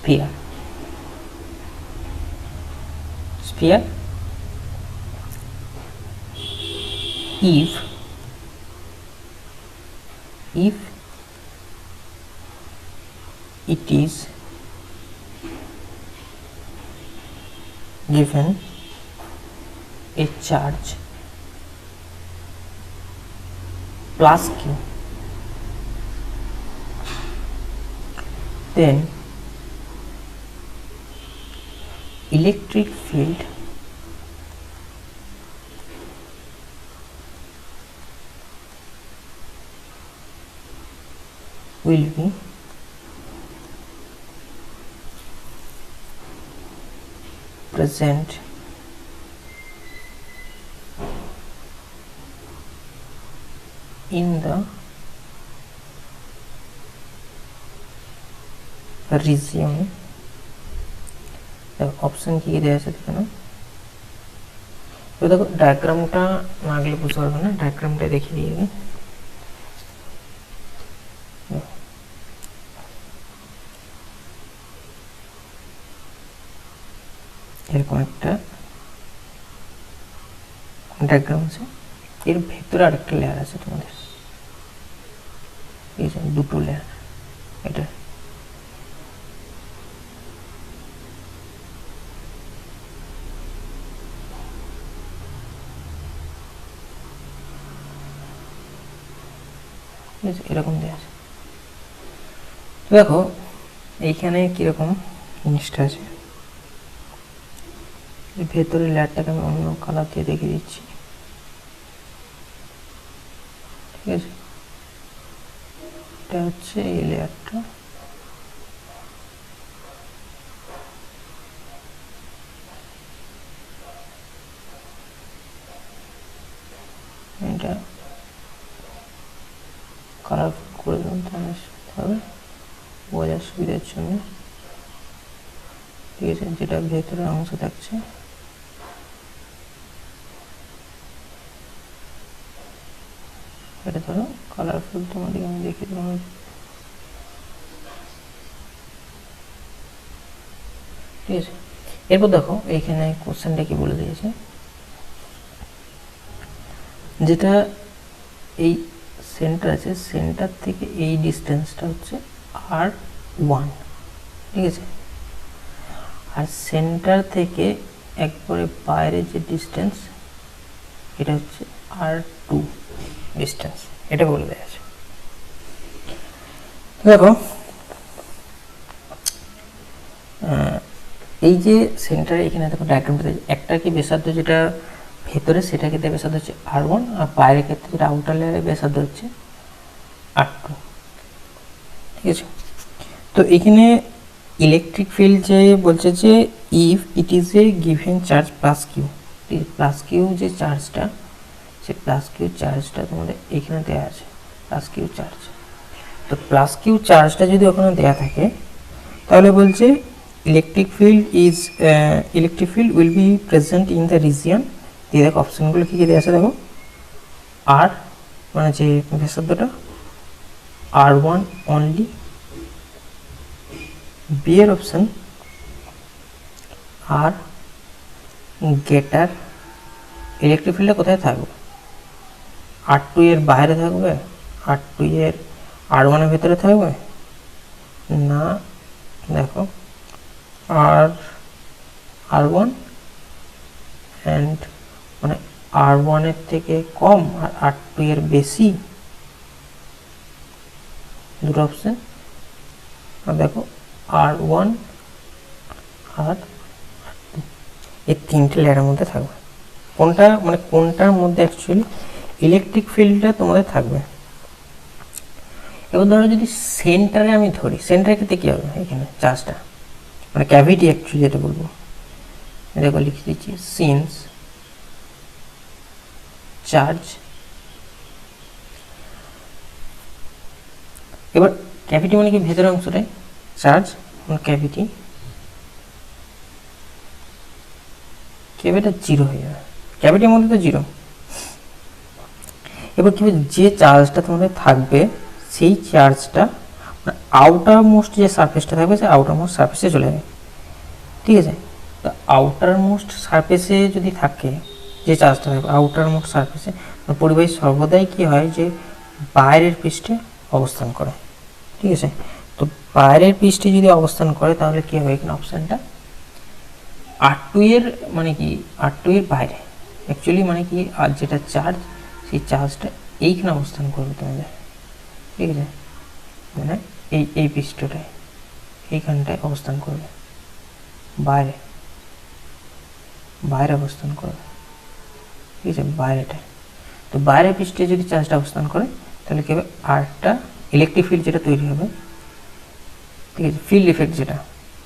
sphere. Sphere, if it is given a charge plus q, then electric field will be present in the region. Option কি দেওয়া আছে দেখো না, তো দেখো ডায়াগ্রামটা না গেলে বুঝতে পারবে না, ডায়াগ্রামটা দেখিয়ে দিয়ে দিই। এরকম একটা ডায়াগ্রাম আছে, এর ভেতরে আরেকটা লেয়ার আছে তোমাদের, এই যে দুটো লেয়ার, এটা এরকম দেওয়া আছে। দেখো এইখানে কিরকম জিনিসটা আছে, ভেতরের লেয়ারটাকে আমি অন্য কালার দিয়ে দেখিয়ে দিচ্ছি, ঠিক আছে। এটা হচ্ছে এই লেয়ারটা, এটা কালারফুল করে দেবেন তাহলে বোঝার সুবিধার জন্য, ঠিক আছে। যেটা ভেতরের অংশ থাকছে এটা ধরো কালারফুল, তোমাদেরকে আমি দেখিয়ে দেবো, ঠিক আছে। এরপর দেখো এইখানে কোশ্চেনটা কি বলে দিয়েছে, যেটা এই সেন্টার আছে, সেন্টার থেকে এই ডিস্টেন্সটা হচ্ছে R1, ঠিক আছে। আর সেন্টার থেকে একবারে বাইরে যে ডিস্টেন্স এটা হচ্ছে R2 ডিস্টেন্স, এটা বলে দেওয়া আছে। দেখো এই যে সেন্টারে এখানে দেখো ডায়াগ্রামটা একটা কি ব্যাসার্ধ যেটা ভেতরে সেটা ক্ষেত্রে ব্যাসার্ধ হচ্ছে R1, আর বাইরের ক্ষেত্রে যেটা আউটার লেয়ারের ব্যাসার্ধ হচ্ছে R2, ঠিক আছে। তো এখানে ইলেকট্রিক ফিল্ড যে বলছে যে if it is a given charge plus Q, plus Q যে চার্জটা, সে প্লাস কিউ চার্জটা তোমাদের এখানে দেওয়া আছে, প্লাস কিউ চার্জ। তো প্লাস কিউ চার্জটা যদি ওখানে দেওয়া থাকে তাহলে বলছে electric field will be present in the region. দিয়ে দেখো অপশনগুলো কী কী দেওয়া আছে, দেখো আর মানে যে ব্যাসার্ধটা R1 অনলি, বি এর অপশন আর গেটার। ইলেকট্রিক ফিল্ডটা কোথায় থাকবে, R2 এর বাইরে থাকবে, R2 এর R1 এর ভেতরে থাকবে না, দেখো R1 অ্যান্ড মানে R1 এর থেকে কম আর R2 এর বেশি, দুটো অপশন। আর দেখো R1 আর এই তিনটে লেয়ারের মধ্যে থাকবে, কোনটা মানে কোনটার মধ্যে অ্যাকচুয়ালি ইলেকট্রিক ফিল্ডটা তোমাদের থাকবে। এবার ধরো যদি সেন্টারে আমি ধরি, সেন্টারের ক্ষেত্রে কী হবে, এখানে চার্জটা মানে ক্যাভিটি অ্যাকচুয়ালি যেটা বলবো, দেখো লিখে দিচ্ছি সিন্স চার্জ। এবার ক্যাভিটি মানে কি ভেতরের অংশটাই চার্জ, ক্যাভিটি ক্যাভিটা জিরো হয়ে যাবে, ক্যাভিটির মধ্যে তো জিরো। এবার কি যে চার্জটা তোমাদের থাকবে সেই চার্জটা আউটার মোস্ট যে সারফেসটা থাকবে সে আউটার মোস্ট সারফেসে চলে যাবে, ঠিক আছে। তো আউটার মোস্ট সারফেসে যদি থাকে যে চার্জটা থাকবে আউটার মোস্ট সারফেসে, পরিবাহী সর্বদাই কি হয় যে বাইরের পৃষ্ঠে অবস্থান করে, ঠিক আছে। তো বাইরের পৃষ্ঠে যদি অবস্থান করে তাহলে কি হবে এখানে অপশানটা R2 এর মানে কি R2 এর বাইরে, অ্যাকচুয়ালি মানে কি আর যেটা চার্জ সেই চার্জটা এইখানে অবস্থান করবে তোমাদের, ঠিক আছে, মানে এই পৃষ্ঠটায় এইখানটায় অবস্থান করবে, বাইরে বাইরে অবস্থান করবে, ঠিক আছে, বাইরেটায়। তো বাইরের পৃষ্ঠে যদি চার্জটা অবস্থান করে তাহলে কি হবে আরটা ইলেকট্রিক ফিল্ড যেটা তৈরি হবে, ঠিক আছে, ফিল্ড ইফেক্ট যেটা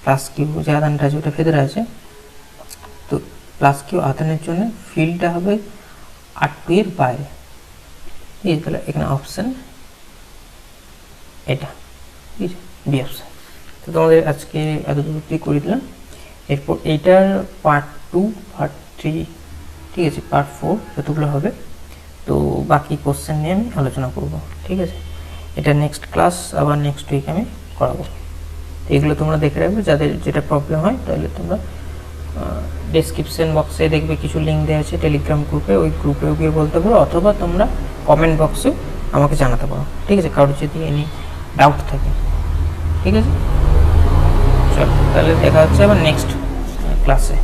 প্লাস কিউ যে আধানটা আছে ওটা ভেতরে আছে, তো প্লাস কিউ আধানের জন্য ফিল্ডটা হবে R2 এর বাইরে, ঠিক আছে। তাহলে এখানে অপশান এটা, ঠিক আছে, বি অপশান। তো তোমাদের আজকে এতটুকুই করে দিলাম। এরপর এইটার পার্ট 2 পার্ট 3, ঠিক আছে, পার্ট 4 যতগুলো হবে তো বাকি কোশ্চেন নিয়ে আমি আলোচনা করব, ঠিক আছে। এটা নেক্সট ক্লাস আবার নেক্সট উইক আমি করাবো। এগুলো তোমরা দেখে রাখবে, যাদের যেটা প্রবলেম হয় তাহলে তোমরা ডেসক্রিপশন বক্সে দেখবে কিছু লিঙ্ক দেওয়া আছে টেলিগ্রাম গ্রুপে, ওই গ্রুপেও গিয়ে বলতে পারো, অথবা তোমরা কমেন্ট বক্সেও আমাকে জানাতে পারো, ঠিক আছে, কারোর যদি এনি ডাউট থাকে, ঠিক আছে। চলো তাহলে দেখা হচ্ছে আবার নেক্সট ক্লাসে।